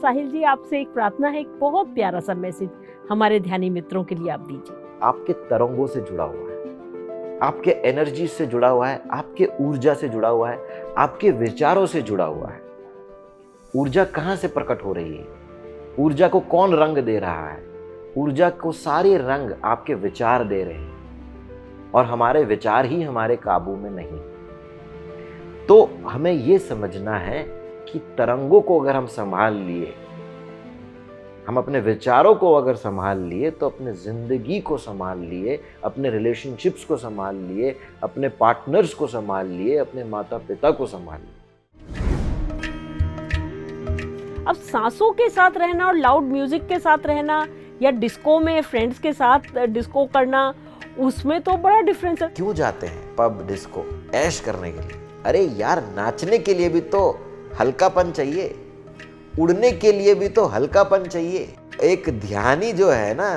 साहिल जी, आपसे एक प्रार्थना है, एक बहुत प्यारा सा मैसेज हमारे ध्यानी मित्रों के लिए आप दीजिए। आपके तरंगों से जुड़ा हुआ है, आपके एनर्जी से जुड़ा हुआ है, आपके ऊर्जा से जुड़ा हुआ है, आपके विचारों से जुड़ा हुआ है। ऊर्जा कहाँ से प्रकट हो रही है? ऊर्जा को कौन रंग दे रहा है? ऊर्जा को सारे रंग आपके विचार दे रहे हैं, और हमारे विचार ही हमारे काबू में नहीं। तो हमें यह समझना है कि तरंगों को अगर हम संभाल लिए, हम अपने विचारों को अगर संभाल लिए, तो अपने जिंदगी को संभाल लिए, अपने रिलेशनशिप्स को संभाल लिए, अपने पार्टनर्स को संभाल लिए, अपने माता पिता को संभाल लिए। अब सांसों के साथ रहना और लाउड म्यूजिक के साथ रहना, या डिस्को में फ्रेंड्स के साथ डिस्को करना, उसमें तो बड़ा डिफरेंस है। क्यों जाते हैं पब डिस्को? ऐश करने के लिए। अरे यार, नाचने के लिए भी तो हल्कापन चाहिए, उड़ने के लिए भी तो हल्कापन चाहिए। एक ध्यानी जो है ना,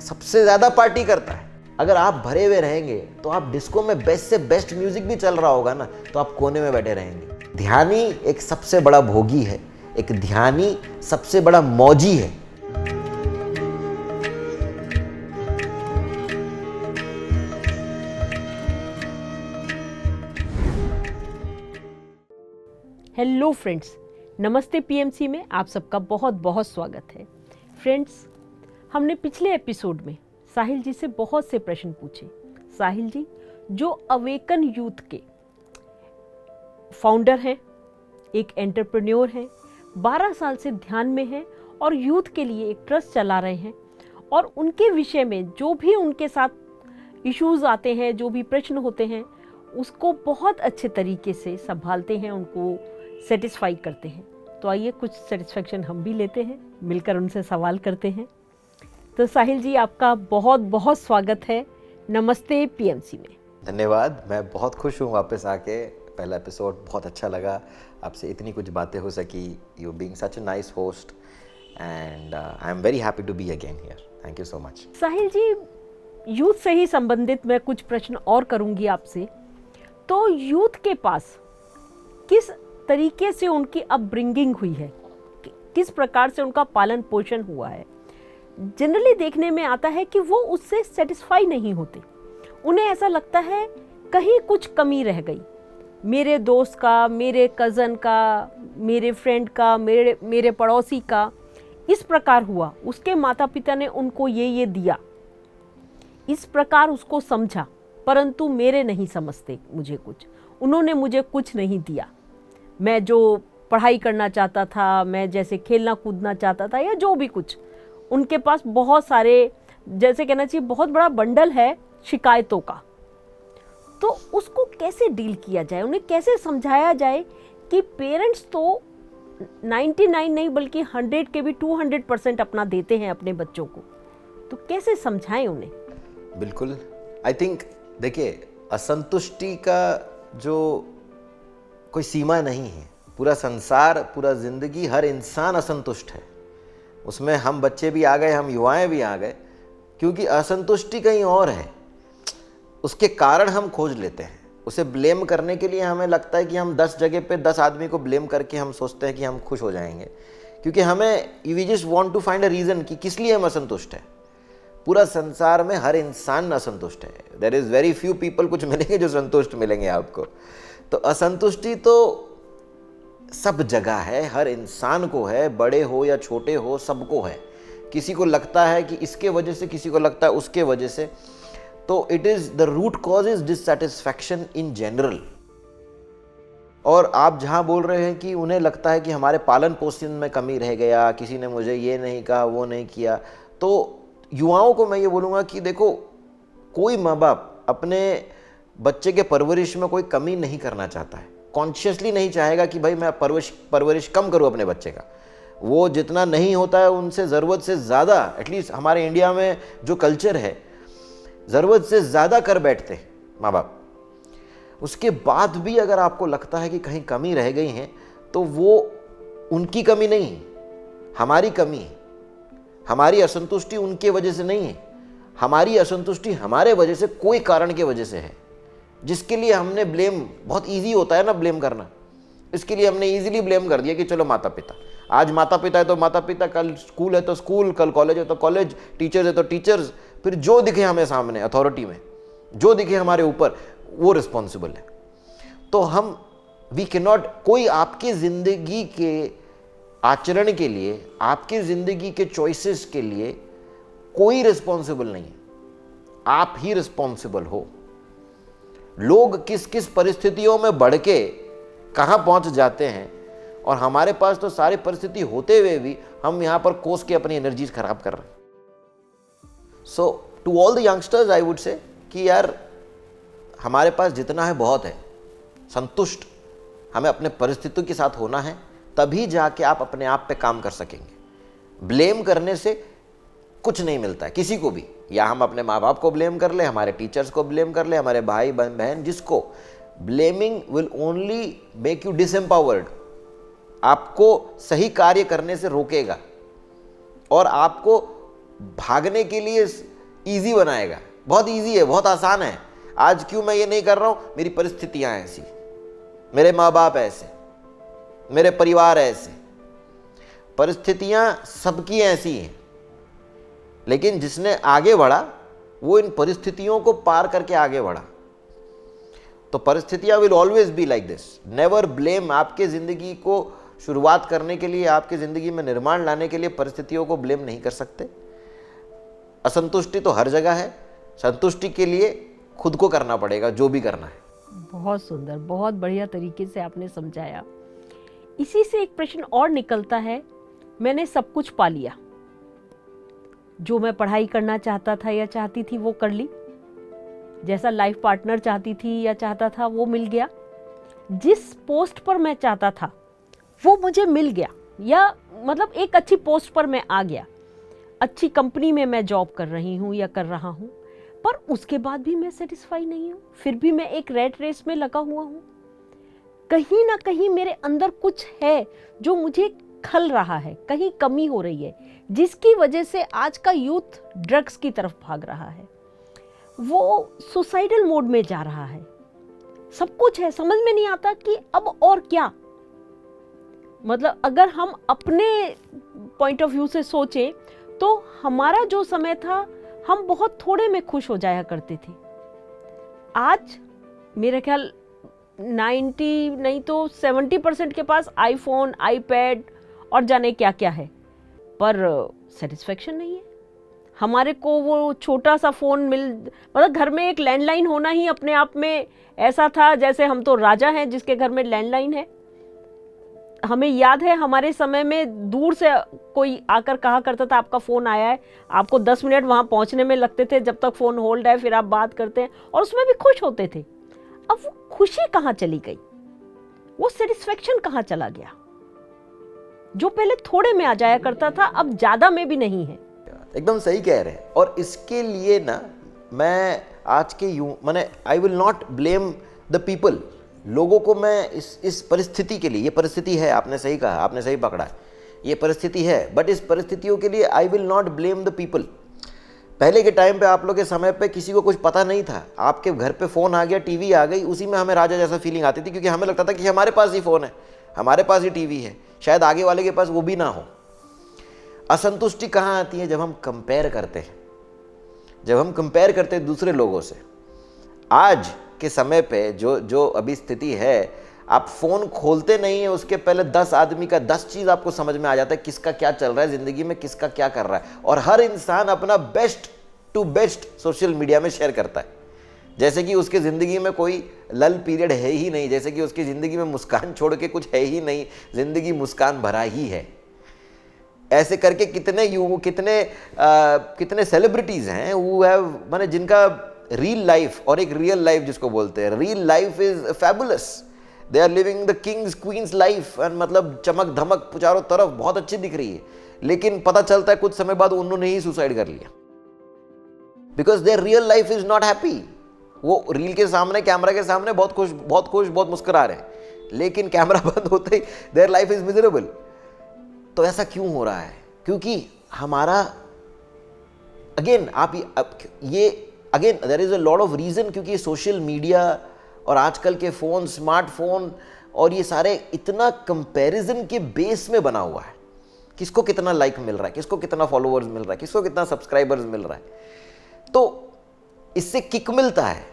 सबसे ज्यादा पार्टी करता है। अगर आप भरे हुए रहेंगे तो आप डिस्को में बेस्ट से बेस्ट म्यूजिक भी चल रहा होगा ना, तो आप कोने में बैठे रहेंगे। ध्यानी एक सबसे बड़ा भोगी है, एक ध्यानी सबसे बड़ा मौजी है। हेलो फ्रेंड्स, नमस्ते पीएमसी में आप सबका बहुत बहुत स्वागत है। फ्रेंड्स, हमने पिछले एपिसोड में साहिल जी से बहुत से प्रश्न पूछे। साहिल जी जो अवेकन यूथ के फाउंडर हैं, एक एंटरप्रेन्योर हैं, 12 साल से ध्यान में हैं और यूथ के लिए एक ट्रस्ट चला रहे हैं, और उनके विषय में जो भी उनके साथ इश्यूज आते हैं, जो भी प्रश्न होते हैं, उसको बहुत अच्छे तरीके से संभालते हैं, उनको सेटिस्फाई करते हैं। तो आइए कुछ सेटिस्फेक्शन हम भी लेते हैं, मिलकर उनसे सवाल करते हैं। तो साहिल जी, आपका बहुत बहुत स्वागत है नमस्ते पीएमसी में। धन्यवाद, मैं बहुत खुश हूँ वापस आके। पहला एपिसोड बहुत अच्छा लगा, आपसे इतनी कुछ बातें हो सकी। You being such a nice host and I am very happy to be again here. Thank you so much. Sahil ji, youth से ही संबंधित मैं कुछ प्रश्न और करूंगी आपसे। तो यूथ के पास किस तरीके से उनकी अपब्रिंगिंग हुई है, किस प्रकार से उनका पालन पोषण हुआ है? जनरली देखने में आता है कि वो उससे सेटिस्फाई नहीं होते। उन्हें ऐसा लगता है कहीं कुछ कमी रह गई, मेरे दोस्त का, मेरे कज़न का, मेरे फ्रेंड का, मेरे पड़ोसी का इस प्रकार हुआ, उसके माता पिता ने उनको ये दिया, इस प्रकार उसको समझा, परंतु मेरे नहीं समझते मुझे कुछ, उन्होंने मुझे कुछ नहीं दिया। मैं जो पढ़ाई करना चाहता था, मैं जैसे खेलना कूदना चाहता था, या जो भी कुछ, उनके पास बहुत सारे, जैसे कहना चाहिए बहुत बड़ा बंडल है शिकायतों का। तो उसको कैसे डील किया जाए, उन्हें कैसे समझाया जाए कि पेरेंट्स तो 99 नहीं बल्कि 100 के भी 200% अपना देते हैं अपने बच्चों को, तो कैसे समझाएं उन्हें? बिल्कुल, आई थिंक देखिए, असंतुष्टि का जो कोई सीमा नहीं है। पूरा संसार, पूरा जिंदगी, हर इंसान असंतुष्ट है। उसमें हम बच्चे भी आ गए, हम युवाएं भी आ गए, क्योंकि असंतुष्टि कहीं और है। उसके कारण हम खोज लेते हैं, उसे ब्लेम करने के लिए हमें लगता है कि हम 10 जगह पे 10 आदमी को ब्लेम करके हम सोचते हैं कि हम खुश हो जाएंगे, क्योंकि हमें we just want to find a reason कि किस लिए हम असंतुष्ट हैं। पूरा संसार में हर इंसान असंतुष्ट है। There is very few people कुछ मिलेंगे जो संतुष्ट मिलेंगे आपको। तो असंतुष्टि तो सब जगह है, हर इंसान को है, बड़े हो या छोटे हो, सबको है। किसी को लगता है कि इसके वजह से, किसी को लगता है उसके वजह से। तो it is the root cause is dissatisfaction in general. और आप जहाँ बोल रहे हैं कि उन्हें लगता है कि हमारे पालन पोषण में कमी रह गया, किसी ने मुझे ये नहीं कहा, वो नहीं किया, तो युवाओं को मैं ये बोलूँगा कि देखो, कोई माँ बाप अपने बच्चे के परवरिश में कोई कमी नहीं करना चाहता है, कॉन्शियसली नहीं चाहेगा कि भाई मैं परवरिश कम करूँ अपने बच्चे का। वो जितना नहीं होता है उनसे ज़रूरत से ज़्यादा, एटलीस्ट हमारे इंडिया में जो कल्चर है, ज़रूरत से ज़्यादा कर बैठते हैं माँ बाप। उसके बाद भी अगर आपको लगता है कि कहीं कमी रह गई है, तो वो उनकी कमी नहीं, हमारी कमी है। हमारी असंतुष्टि उनके वजह से नहीं है, हमारी असंतुष्टि हमारे वजह से, कोई कारण के वजह से है, जिसके लिए हमने ब्लेम, बहुत इजी होता है ना ब्लेम करना, इसके लिए हमने इजीली ब्लेम कर दिया कि चलो माता पिता, आज माता पिता है तो माता पिता, कल स्कूल है तो स्कूल, कल कॉलेज है तो कॉलेज, टीचर्स है तो टीचर्स, फिर जो दिखे हमें सामने अथॉरिटी में, जो दिखे हमारे ऊपर, वो रिस्पॉन्सिबल है। तो हम वी कैन नॉट, कोई आपकी जिंदगी के आचरण के लिए, आपकी जिंदगी के चॉइसेस के लिए कोई रिस्पॉन्सिबल नहीं है, आप ही रिस्पॉन्सिबल हो। लोग किस किस परिस्थितियों में बढ़ के कहां पहुंच जाते हैं, और हमारे पास तो सारी परिस्थिति होते हुए भी हम यहां पर कोस के अपनी एनर्जीज खराब कर रहे हैं। So to all the youngsters I would say कि यार हमारे पास जितना है बहुत है, संतुष्ट हमें अपने परिस्थितियों के साथ होना है, तभी जाके आप अपने आप पे काम कर सकेंगे। ब्लेम करने से कुछ नहीं मिलता है किसी को भी, या हम अपने माँ बाप को ब्लेम कर ले, हमारे टीचर्स को ब्लेम कर ले, हमारे भाई बहन, जिसको, blaming will only make you disempowered, आपको सही कार्य करने से रोकेगा और आपको भागने के लिए इजी बनाएगा। बहुत इजी है, बहुत आसान है। आज क्यों मैं ये नहीं कर रहा हूं, मेरी परिस्थितियां ऐसी, मेरे माँ बाप ऐसे, मेरे परिवार ऐसे, परिस्थितियां सबकी ऐसी हैं, लेकिन जिसने आगे बढ़ा वो इन परिस्थितियों को पार करके आगे बढ़ा। तो परिस्थितियां will always be like this, never blame. आपके जिंदगी को शुरुआत करने के लिए, आपकी जिंदगी में निर्माण लाने के लिए परिस्थितियों को ब्लेम नहीं कर सकते। असंतुष्टि तो हर जगह है, संतुष्टि के लिए खुद को करना पड़ेगा जो भी करना है। बहुत सुंदर, बहुत बढ़िया तरीके से आपने समझाया। इसी से एक प्रश्न और निकलता है, मैंने सब कुछ पा लिया, जो मैं पढ़ाई करना चाहता था या चाहती थी वो कर ली, जैसा लाइफ पार्टनर चाहती थी या चाहता था वो मिल गया, जिस पोस्ट पर मैं चाहता था वो मुझे मिल गया, या मतलब एक अच्छी पोस्ट पर मैं आ गया, अच्छी कंपनी में मैं जॉब कर रही हूँ या कर रहा हूँ, पर उसके बाद भी मैं सेटिस्फाई नहीं हूँ, फिर भी मैं एक रैट रेस में लगा हुआ हूँ। कहीं ना कहीं मेरे अंदर कुछ है जो मुझे खल रहा है, कहीं कमी हो रही है, जिसकी वजह से आज का यूथ ड्रग्स की तरफ भाग रहा है, वो सुसाइडल मोड में जा रहा है। सब कुछ है, समझ में नहीं आता कि अब और क्या। मतलब अगर हम अपने पॉइंट ऑफ व्यू से सोचें तो हमारा जो समय था, हम बहुत थोड़े में खुश हो जाया करते थे। आज मेरे ख्याल 90 नहीं तो 70% के पास आईफोन, आईपैड और जाने क्या क्या है, पर सेटिस्फेक्शन नहीं है। हमारे को वो छोटा सा फ़ोन मतलब घर में एक लैंडलाइन होना ही अपने आप में ऐसा था जैसे हम तो राजा हैं जिसके घर में लैंडलाइन है। हमें याद है हमारे समय में दूर से कोई आकर कहा करता था आपका फ़ोन आया है, आपको 10 मिनट वहाँ पहुँचने में लगते थे, जब तक फ़ोन होल्ड है फिर आप बात करते हैं, और उसमें भी खुश होते थे। अब वो खुशी कहाँ चली गई, वो सेटिस्फेक्शन कहाँ चला गया? जो पहले थोड़े में आ जाया करता था अब ज़्यादा में भी नहीं है। एकदम सही कह रहे हैं। और इसके लिए ना मैं आज के मैंने I will not blame the people, लोगों को मैं इस परिस्थिति के लिए, ये परिस्थिति है, आपने सही कहा, आपने सही पकड़ा, ये परिस्थिति है, बट इस परिस्थितियों के लिए I will not blame the people. पहले के टाइम पे आप लोग के समय पे किसी को कुछ पता नहीं था, आपके घर पे फ़ोन आ गया, टीवी आ गई, उसी में हमें राजा जैसा फीलिंग आती थी, क्योंकि हमें लगता था कि हमारे पास ही फ़ोन है, हमारे पास ही टीवी है, शायद आगे वाले के पास वो भी ना हो। असंतुष्टि कहाँ आती है? जब हम कंपेयर करते हैं, जब हम कंपेयर करते हैं दूसरे लोगों से। आज के समय पे जो अभी स्थिति है, आप फ़ोन खोलते नहीं है उसके पहले 10 आदमी का 10 चीज़ आपको समझ में आ जाता है, किसका क्या चल रहा है ज़िंदगी में, किसका क्या कर रहा है। और हर इंसान अपना best to best social media में शेयर करता है, जैसे कि उसके ज़िंदगी में कोई लल पीरियड है ही नहीं, जैसे कि उसकी ज़िंदगी में मुस्कान छोड़ के कुछ है ही नहीं, ज़िंदगी मुस्कान भरा ही है। ऐसे करके कितने सेलिब्रिटीज़ हैं वो हैव, माने जिनका रियल लाइफ और एक रियल लाइफ जिसको बोलते हैं, real life is fabulous, they are living the kings queens life, and मतलब चमक धमक चारों तरफ बहुत अच्छी दिख रही है, लेकिन पता चलता है कुछ समय बाद उन्होंने ही सुसाइड कर लिया, because there real life is not happy. वो रील के सामने, कैमरा के सामने बहुत खुश, बहुत मुस्कुरा रहे हैं, लेकिन कैमरा बंद होते ही देयर लाइफ इज मिजरेबल। तो ऐसा क्यों हो रहा है? क्योंकि हमारा again there is a lot of reason, क्योंकि सोशल मीडिया और आजकल के फ़ोन, स्मार्टफोन और ये सारे इतना कंपैरिजन के बेस में बना हुआ है, किसको कितना लाइक मिल रहा है, किसको कितना फॉलोअर्स मिल रहा है, किसको कितना सब्सक्राइबर्स मिल रहा है, तो इससे किक मिलता है।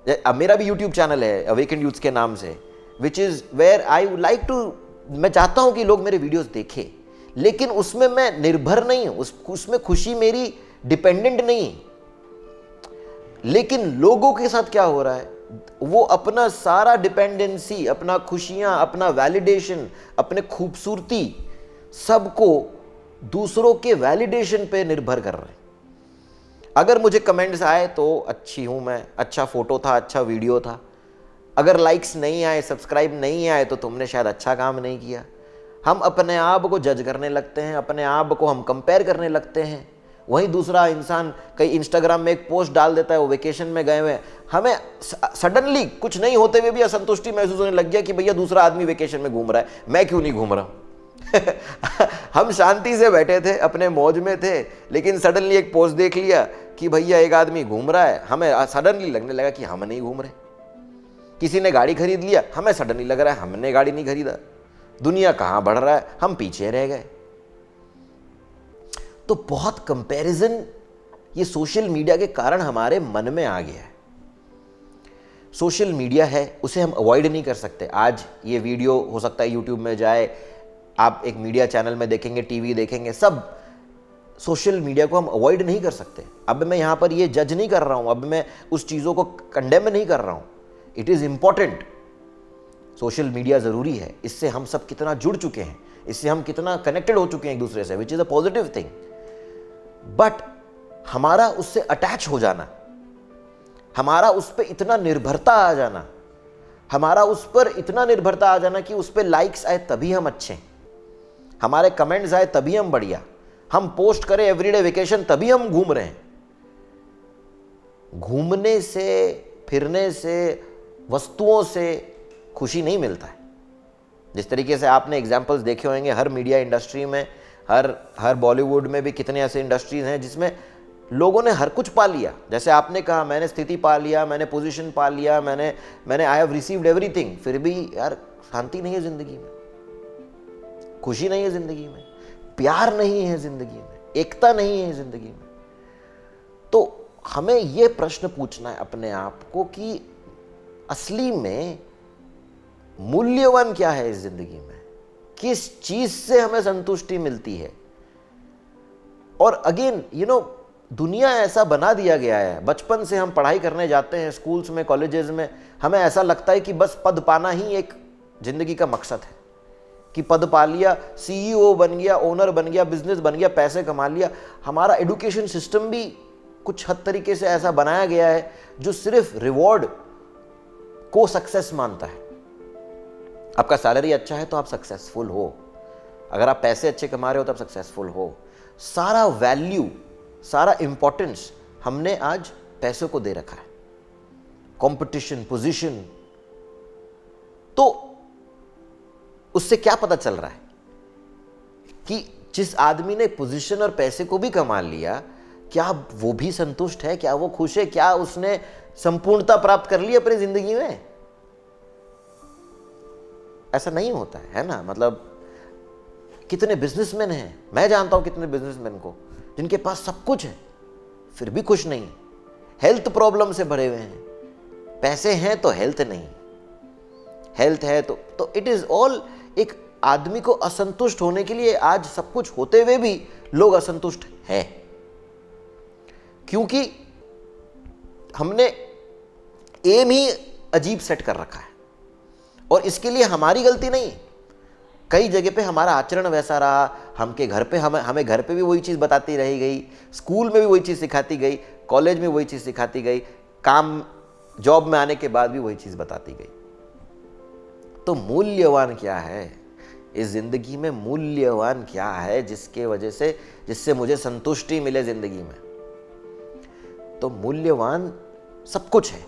अब मेरा भी यूट्यूब चैनल है अवेकन यूथ्स के नाम से, which is where I would like to, मैं चाहता हूं कि लोग मेरे वीडियोस देखें, लेकिन उसमें मैं निर्भर नहीं हूं, उसमें खुशी मेरी डिपेंडेंट नहीं। लेकिन लोगों के साथ क्या हो रहा है, वो अपना सारा डिपेंडेंसी, अपना खुशियां, अपना वैलिडेशन, अपने खूबसूरती, सबको दूसरों के वैलिडेशन पे निर्भर कर रहे हैं। अगर मुझे कमेंट्स आए तो अच्छी हूं मैं, अच्छा फोटो था, अच्छा वीडियो था। अगर लाइक्स नहीं आए, सब्सक्राइब नहीं आए, तो तुमने शायद अच्छा काम नहीं किया। हम अपने आप को जज करने लगते हैं, अपने आप को हम कंपेयर करने लगते हैं। वहीं दूसरा इंसान कहीं इंस्टाग्राम में एक पोस्ट डाल देता है, वो वेकेशन में गए हुए हैं, हमें सडनली कुछ नहीं होते हुए भी असंतुष्टि महसूस होने लग गया कि भैया दूसरा आदमी वेकेशन में घूम रहा है, मैं क्यों नहीं घूम रहा हूं। हम शांति से बैठे थे, अपने मौज में थे, लेकिन सडनली एक पोस्ट देख लिया कि भैया एक आदमी घूम रहा है, हमें सडनली लगने लगा कि हम नहीं घूम रहे। किसी ने गाड़ी खरीद लिया, हमें सडनली लग रहा है हमने गाड़ी नहीं खरीदा। दुनिया कहां बढ़ रहा है, हम पीछे रह गए। तो बहुत कंपैरिजन ये सोशल मीडिया के कारण हमारे मन में आ गया है। सोशल मीडिया है, उसे हम अवॉइड नहीं कर सकते। आज ये वीडियो हो सकता है यूट्यूब में जाए, आप एक मीडिया चैनल में देखेंगे, टीवी देखेंगे, सब सोशल मीडिया को हम अवॉइड नहीं कर सकते। अब मैं यहाँ पर ये जज नहीं कर रहा हूँ, अब मैं उस चीज़ों को कंडेम नहीं कर रहा हूँ। It is important, social media ज़रूरी है, इससे हम सब कितना जुड़ चुके हैं, इससे हम कितना कनेक्टेड हो चुके हैं एक दूसरे से, which is a positive thing. But हमारा उससे अटैच हो जाना, हमारा उस पर इतना निर्भरता आ जाना, हमारा उस पर इतना निर्भरता आ जाना कि उस पर लाइक्स आए तभी हम अच्छे हैं, हमारे कमेंट्स आए तभी हम बढ़िया, हम पोस्ट करें एवरीडे वेकेशन तभी हम घूम रहे हैं। घूमने से, फिरने से, वस्तुओं से खुशी नहीं मिलता है। जिस तरीके से आपने एग्जाम्पल्स देखे होंगे, हर मीडिया इंडस्ट्री में, हर बॉलीवुड में भी कितने ऐसे इंडस्ट्रीज हैं जिसमें लोगों ने हर कुछ पा लिया। जैसे आपने कहा, मैंने स्थिति पा लिया, मैंने पोजीशन पा लिया, मैंने आई हैव रिसीव्ड एवरीथिंग, फिर भी यार शांति नहीं है जिंदगी में, खुशी नहीं है जिंदगी में, प्यार नहीं है जिंदगी में, एकता नहीं है जिंदगी में। तो हमें यह प्रश्न पूछना है अपने आप को कि असली में मूल्यवान क्या है इस जिंदगी में, किस चीज से हमें संतुष्टि मिलती है। और अगेन दुनिया ऐसा बना दिया गया है, बचपन से हम पढ़ाई करने जाते हैं स्कूल्स में, कॉलेजेस में, हमें ऐसा लगता है कि बस पद पाना ही एक जिंदगी का मकसद है, कि पद पा लिया, सीईओ बन गया, ओनर बन गया, बिजनेस बन गया, पैसे कमा लिया। हमारा एजुकेशन सिस्टम भी कुछ हद तरीके से ऐसा बनाया गया है जो सिर्फ रिवॉर्ड को सक्सेस मानता है। आपका सैलरी अच्छा है तो आप सक्सेसफुल हो, अगर आप पैसे अच्छे कमा रहे हो तो आप सक्सेसफुल हो। सारा वैल्यू, सारा इंपॉर्टेंस हमने आज पैसों को दे रखा है, कंपटीशन, पोजीशन। तो उससे क्या पता चल रहा है कि जिस आदमी ने पोजीशन और पैसे को भी कमा लिया, क्या वो भी संतुष्ट है, क्या वो खुश है, क्या उसने संपूर्णता प्राप्त कर ली अपनी जिंदगी में? ऐसा नहीं होता है ना। मतलब कितने बिजनेसमैन हैं, मैं जानता हूं कितने बिजनेसमैन को जिनके पास सब कुछ है फिर भी खुश नहीं, हेल्थ प्रॉब्लम से भरे हुए हैं। पैसे हैं तो हेल्थ नहीं, हेल्थ है तो इट इज ऑल। एक आदमी को असंतुष्ट होने के लिए आज सब कुछ होते हुए भी लोग असंतुष्ट हैं, क्योंकि हमने एम ही अजीब सेट कर रखा है। और इसके लिए हमारी गलती नहीं, कई जगह पे हमारा आचरण वैसा रहा, हमके घर पे हमें घर पे भी वही चीज़ बताती रही गई, स्कूल में भी वही चीज़ सिखाती गई, कॉलेज में वही चीज़ सिखाती गई, काम जॉब में आने के बाद भी वही चीज़ बताती गई। तो मूल्यवान क्या है इस जिंदगी में? मूल्यवान क्या है जिससे मुझे संतुष्टि मिले जिंदगी में? तो मूल्यवान सब कुछ है।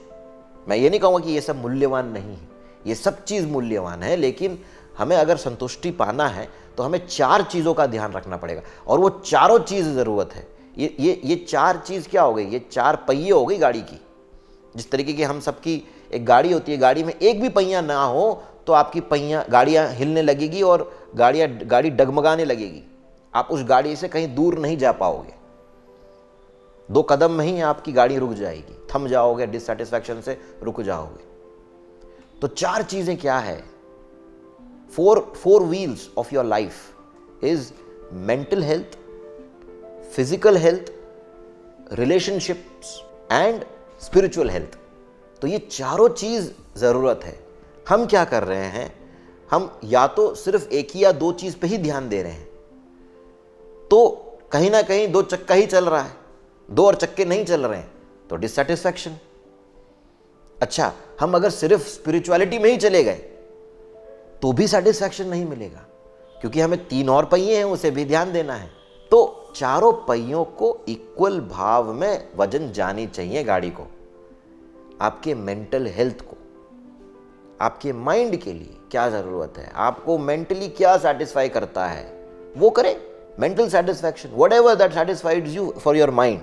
मैं ये नहीं कहूँगा कि ये सब मूल्यवान नहीं है, ये सब चीज़ मूल्यवान है, लेकिन हमें अगर संतुष्टि पाना है तो हमें 4 चीज़ों का ध्यान रखना पड़ेगा, और वो चारों चीज़ ज़रूरत है। ये 4 चीज़ क्या हो गई? ये 4 पहिए हो गई गाड़ी की। जिस तरीके की हम सबकी एक गाड़ी होती है, गाड़ी में एक भी पहिया ना हो तो आपकी पहियाँ गाड़ियाँ हिलने लगेगी और गाड़ी डगमगाने लगेगी। आप उस गाड़ी से कहीं दूर नहीं जा पाओगे। 2 कदम में ही आपकी गाड़ी रुक जाएगी, थम जाओगे, डिससैटिस्फैक्शन से रुक जाओगे। तो 4 चीजें क्या है? Four wheels of your life is mental health, physical health, relationships and spiritual health. तो ये चारों चीज जरूरत है। हम क्या कर रहे हैं? हम या तो सिर्फ एक ही या 2 चीज पे ही ध्यान दे रहे हैं, तो कहीं ना कहीं 2 चक्का ही चल रहा है, 2 और चक्के नहीं चल रहे हैं, तो डिससैटिस्फैक्शन। अच्छा, हम अगर सिर्फ स्पिरिचुअलिटी में ही चले गए तो भी सेटिस्फैक्शन नहीं मिलेगा, क्योंकि हमें 3 और पहिए हैं, उसे भी ध्यान देना है। तो चारों पहियों को इक्वल भाव में वजन जानी चाहिए गाड़ी को। आपके मेंटल हेल्थ को, आपके माइंड के लिए क्या जरूरत है, आपको मेंटली क्या सेटिस्फाई करता है, वो करें। Mental satisfaction, whatever that satisfies you for your mind.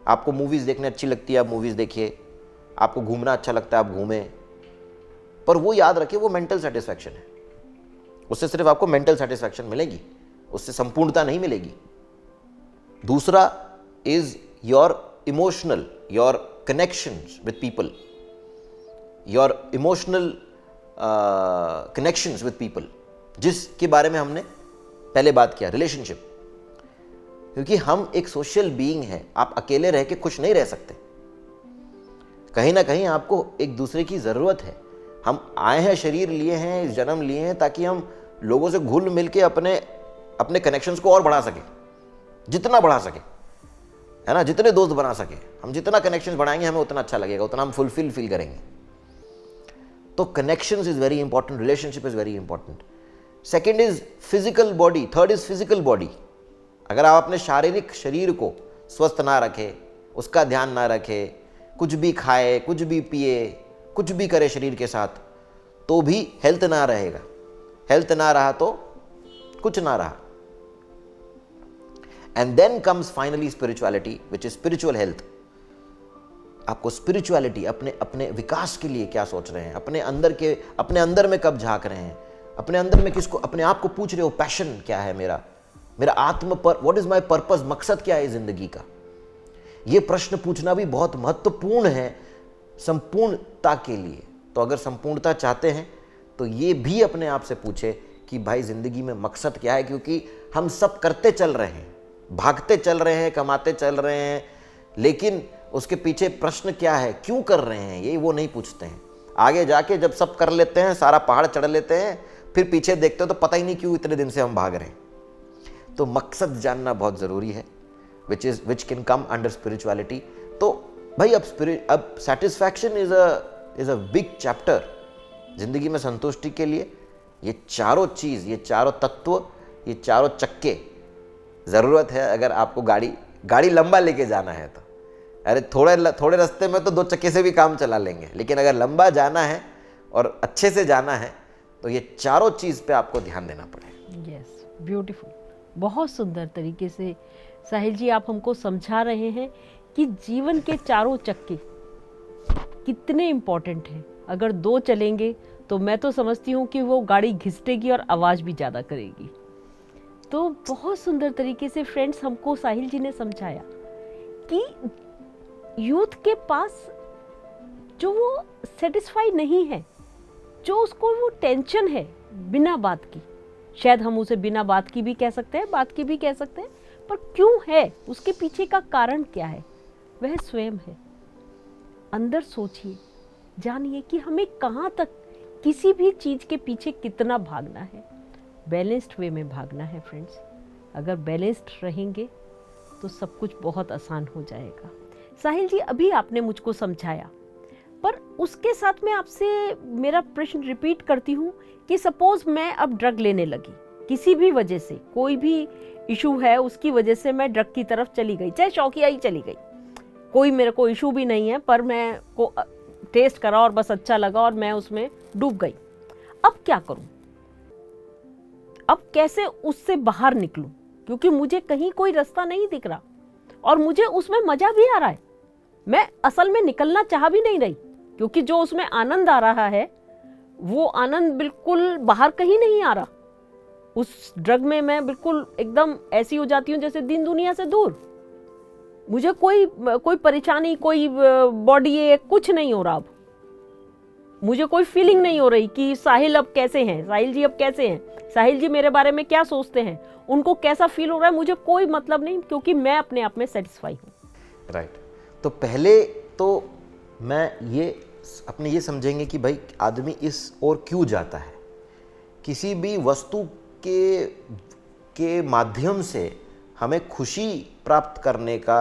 आपको मूवीज देखने अच्छी लगती है, आप मूवीज देखिए। आपको घूमना अच्छा लगता है, आप घूमें। पर वो याद रखिए, वो मेंटल सेटिस्फैक्शन है। उससे सिर्फ आपको मेंटल सेटिस्फैक्शन मिलेगी, उससे संपूर्णता नहीं मिलेगी। दूसरा is your emotional, your connections with people, your emotional connections with people, जिसके बारे में हमने पहले बात किया, रिलेशनशिप। क्योंकि हम एक सोशल बीइंग है, आप अकेले रह के खुश नहीं रह सकते। कहीं ना कहीं आपको एक दूसरे की जरूरत है। हम आए हैं, शरीर लिए हैं, इस जन्म लिए हैं ताकि हम लोगों से घुल मिल के अपने कनेक्शंस को और बढ़ा सके, जितना बढ़ा सके, है ना। जितने दोस्त बना सके, हम जितना कनेक्शंस बढ़ाएंगे हमें उतना अच्छा लगेगा, उतना हम फुलफिल फील करेंगे। तो connections is very important, relationship is very important. Second is physical body, third is physical body. अगर आप अपने शारीरिक शरीर को स्वस्थ ना रखें, उसका ध्यान ना रखें, कुछ भी खाए, कुछ भी पिए, कुछ भी करे शरीर के साथ, तो भी हेल्थ ना रहेगा। हेल्थ ना रहा तो कुछ ना रहा। And then comes finally spirituality, which is spiritual health. आपको स्पिरिचुअलिटी, अपने विकास के लिए क्या सोच रहे हैं, अपने अंदर में कब झांक रहे हैं, अपने अंदर में किसको, अपने आप को पूछ रहे हो, पैशन क्या है मेरा आत्म पर, व्हाट इज माय पर्पस, मकसद क्या है जिंदगी का। यह प्रश्न पूछना भी बहुत महत्वपूर्ण है संपूर्णता के लिए। तो अगर संपूर्णता चाहते हैं तो ये भी अपने आप से पूछे कि भाई जिंदगी में मकसद क्या है। क्योंकि हम सब करते चल रहे हैं, भागते चल रहे हैं, कमाते चल रहे हैं, लेकिन उसके पीछे प्रश्न क्या है, क्यों कर रहे हैं, ये वो नहीं पूछते हैं। आगे जाके जब सब कर लेते हैं, सारा पहाड़ चढ़ लेते हैं, फिर पीछे देखते हो तो पता ही नहीं क्यों इतने दिन से हम भाग रहे हैं। तो मकसद जानना बहुत जरूरी है, which can come under spirituality. तो भाई अब satisfaction is a big chapter जिंदगी में संतुष्टि के लिए। ये चारों चीज, ये चारों तत्व, ये चारों चक्के जरूरत है। अगर आपको गाड़ी लंबा लेके जाना है तो, अरे थोड़े रास्ते में तो 2 चक्के से भी काम चला लेंगे, लेकिन अगर लंबा जाना है और अच्छे से जाना है तो ये चारों चीज पे आपको ध्यान देना पड़ेगा। Yes, beautiful. बहुत सुंदर तरीके से साहिल जी आप हमको समझा रहे हैं कि जीवन के चारों चक्के कितने इम्पोर्टेंट हैं। अगर 2 चलेंगे तो मैं तो समझती हूँ कि वो गाड़ी घिसटेगी और आवाज़ भी ज़्यादा करेगी। तो बहुत सुंदर तरीके से फ्रेंड्स हमको साहिल जी ने समझाया कि यूथ के पास जो वो सेटिस्फाई नहीं है, जो उसको वो टेंशन है बिना बात की, शायद हम उसे बिना बात की भी कह सकते हैं, बात की भी कह सकते हैं, पर क्यों है, उसके पीछे का कारण क्या है, वह स्वयं है। अंदर सोचिए, जानिए कि हमें कहाँ तक किसी भी चीज़ के पीछे कितना भागना है। बैलेंस्ड वे में भागना है फ्रेंड्स। अगर बैलेंस्ड रहेंगे तो सब कुछ बहुत आसान हो जाएगा। साहिल जी अभी आपने मुझको समझाया, पर उसके साथ में आपसे मेरा प्रश्न रिपीट करती हूँ कि सपोज मैं अब ड्रग लेने लगी, किसी भी वजह से, कोई भी इशू है उसकी वजह से मैं ड्रग की तरफ चली गई, चाहे शौकिया ही चली गई, कोई मेरे को इशू भी नहीं है, पर मैं को टेस्ट करा और बस अच्छा लगा और मैं उसमें डूब गई। अब क्या करूं? अब कैसे उससे बाहर निकलूं? क्योंकि मुझे कहीं कोई रास्ता नहीं दिख रहा और मुझे उसमें मजा भी आ रहा है। मैं असल में निकलना चाह भी नहीं रही, क्योंकि जो उसमें आनंद आ रहा है वो आनंद बिल्कुल बाहर कहीं नहीं आ रहा। उस ड्रग में मैं बिल्कुल एकदम ऐसी हो जाती हूँ जैसे दिन दुनिया से दूर। मुझे कोई परेशानी, कोई बॉडी एक कुछ नहीं हो रहा। अब मुझे कोई फीलिंग नहीं हो रही कि साहिल अब कैसे हैं, साहिल जी अब कैसे हैं, साहिल जी मेरे बारे में क्या सोचते हैं, उनको कैसा फील हो रहा है, मुझे कोई मतलब नहीं, क्योंकि मैं अपने आप में सेटिस्फाई हूँ। राइट। तो पहले तो मैं अपने ये समझेंगे कि भाई आदमी इस ओर क्यों जाता है। किसी भी वस्तु के माध्यम से हमें खुशी प्राप्त करने का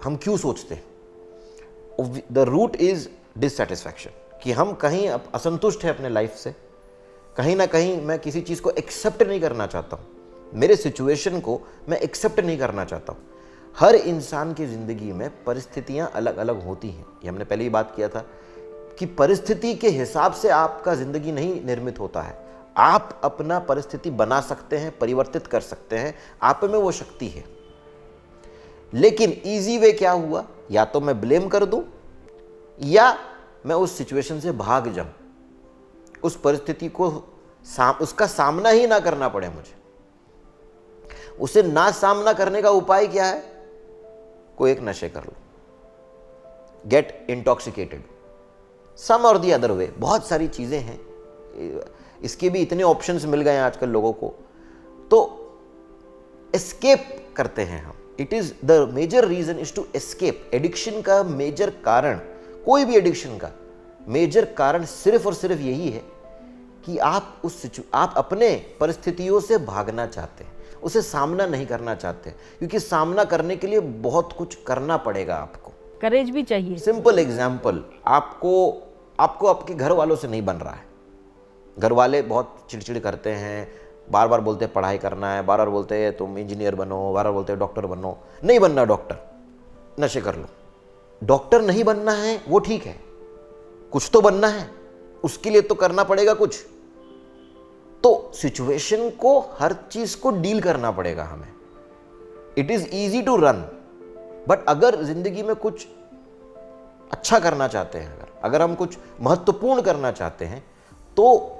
हम क्यों सोचते हैं। द रूट इज डिससेटिस्फैक्शन, कि हम कहीं असंतुष्ट हैं अपने लाइफ से, कहीं ना कहीं मैं किसी चीज़ को एक्सेप्ट नहीं करना चाहता हूँ, मेरे सिचुएशन को मैं एक्सेप्ट नहीं करना चाहता हूँ। हर इंसान की ज़िंदगी में परिस्थितियाँ अलग अलग होती हैं। ये हमने पहले ही बात किया था कि परिस्थिति के हिसाब से आपका ज़िंदगी नहीं निर्मित होता है। आप अपना परिस्थिति बना सकते हैं, परिवर्तित कर सकते हैं, आप में वो शक्ति है। लेकिन इजी वे क्या हुआ, या तो मैं ब्लेम कर दूं या मैं उस सिचुएशन से भाग जाऊं, उस परिस्थिति को उसका सामना ही ना करना पड़े मुझे। उसे ना सामना करने का उपाय क्या है, कोई एक नशे कर लो, गेट इंटॉक्सिकेटेड, सम और दी अदर वे। बहुत सारी चीजें हैं, इसके भी इतने ऑप्शंस मिल गए हैं आजकल लोगों को, तो एस्केप करते हैं हम। It is the major reason is to escape. Addiction का मेजर कारण, कोई भी एडिक्शन का मेजर कारण सिर्फ और सिर्फ यही है कि आप अपने परिस्थितियों से भागना चाहते हैं, उसे सामना नहीं करना चाहते, क्योंकि सामना करने के लिए बहुत कुछ करना पड़ेगा आपको, करेज भी चाहिए। सिंपल एग्जाम्पल, आपको आपके घर वालों से नहीं बन रहा है। घर वाले बहुत चिड़चिड़ करते हैं, बार बार बोलते हैं पढ़ाई करना है, बार बार बोलते हैं तुम इंजीनियर बनो, बार बार बोलते हैं डॉक्टर बनो। नहीं बनना डॉक्टर, नशे कर लो। डॉक्टर नहीं बनना है वो ठीक है, कुछ तो बनना है, उसके लिए तो करना पड़ेगा कुछ। तो सिचुएशन को, हर चीज को डील करना पड़ेगा हमें। It is easy to run, but अगर जिंदगी में कुछ अच्छा करना चाहते हैं, अगर हम कुछ महत्वपूर्ण करना चाहते हैं, तो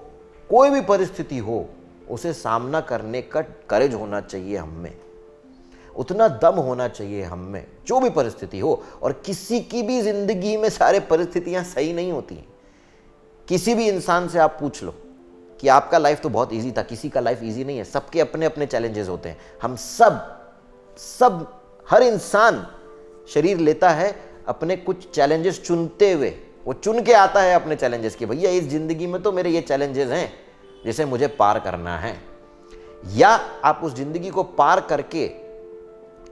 कोई भी परिस्थिति हो उसे सामना करने का करेज होना चाहिए हम में, उतना दम होना चाहिए हम में, जो भी परिस्थिति हो। और किसी की भी जिंदगी में सारे परिस्थितियां सही नहीं होती हैं। किसी भी इंसान से आप पूछ लो कि आपका लाइफ तो बहुत इजी था, किसी का लाइफ इजी नहीं है। सबके अपने अपने चैलेंजेस होते हैं। हम सब हर इंसान शरीर लेता है अपने कुछ चैलेंजेस चुनते हुए, वो चुन के आता है अपने चैलेंजेस की, भैया इस जिंदगी में तो मेरे ये चैलेंजेस हैं जिसे मुझे पार करना है। या आप उस जिंदगी को पार करके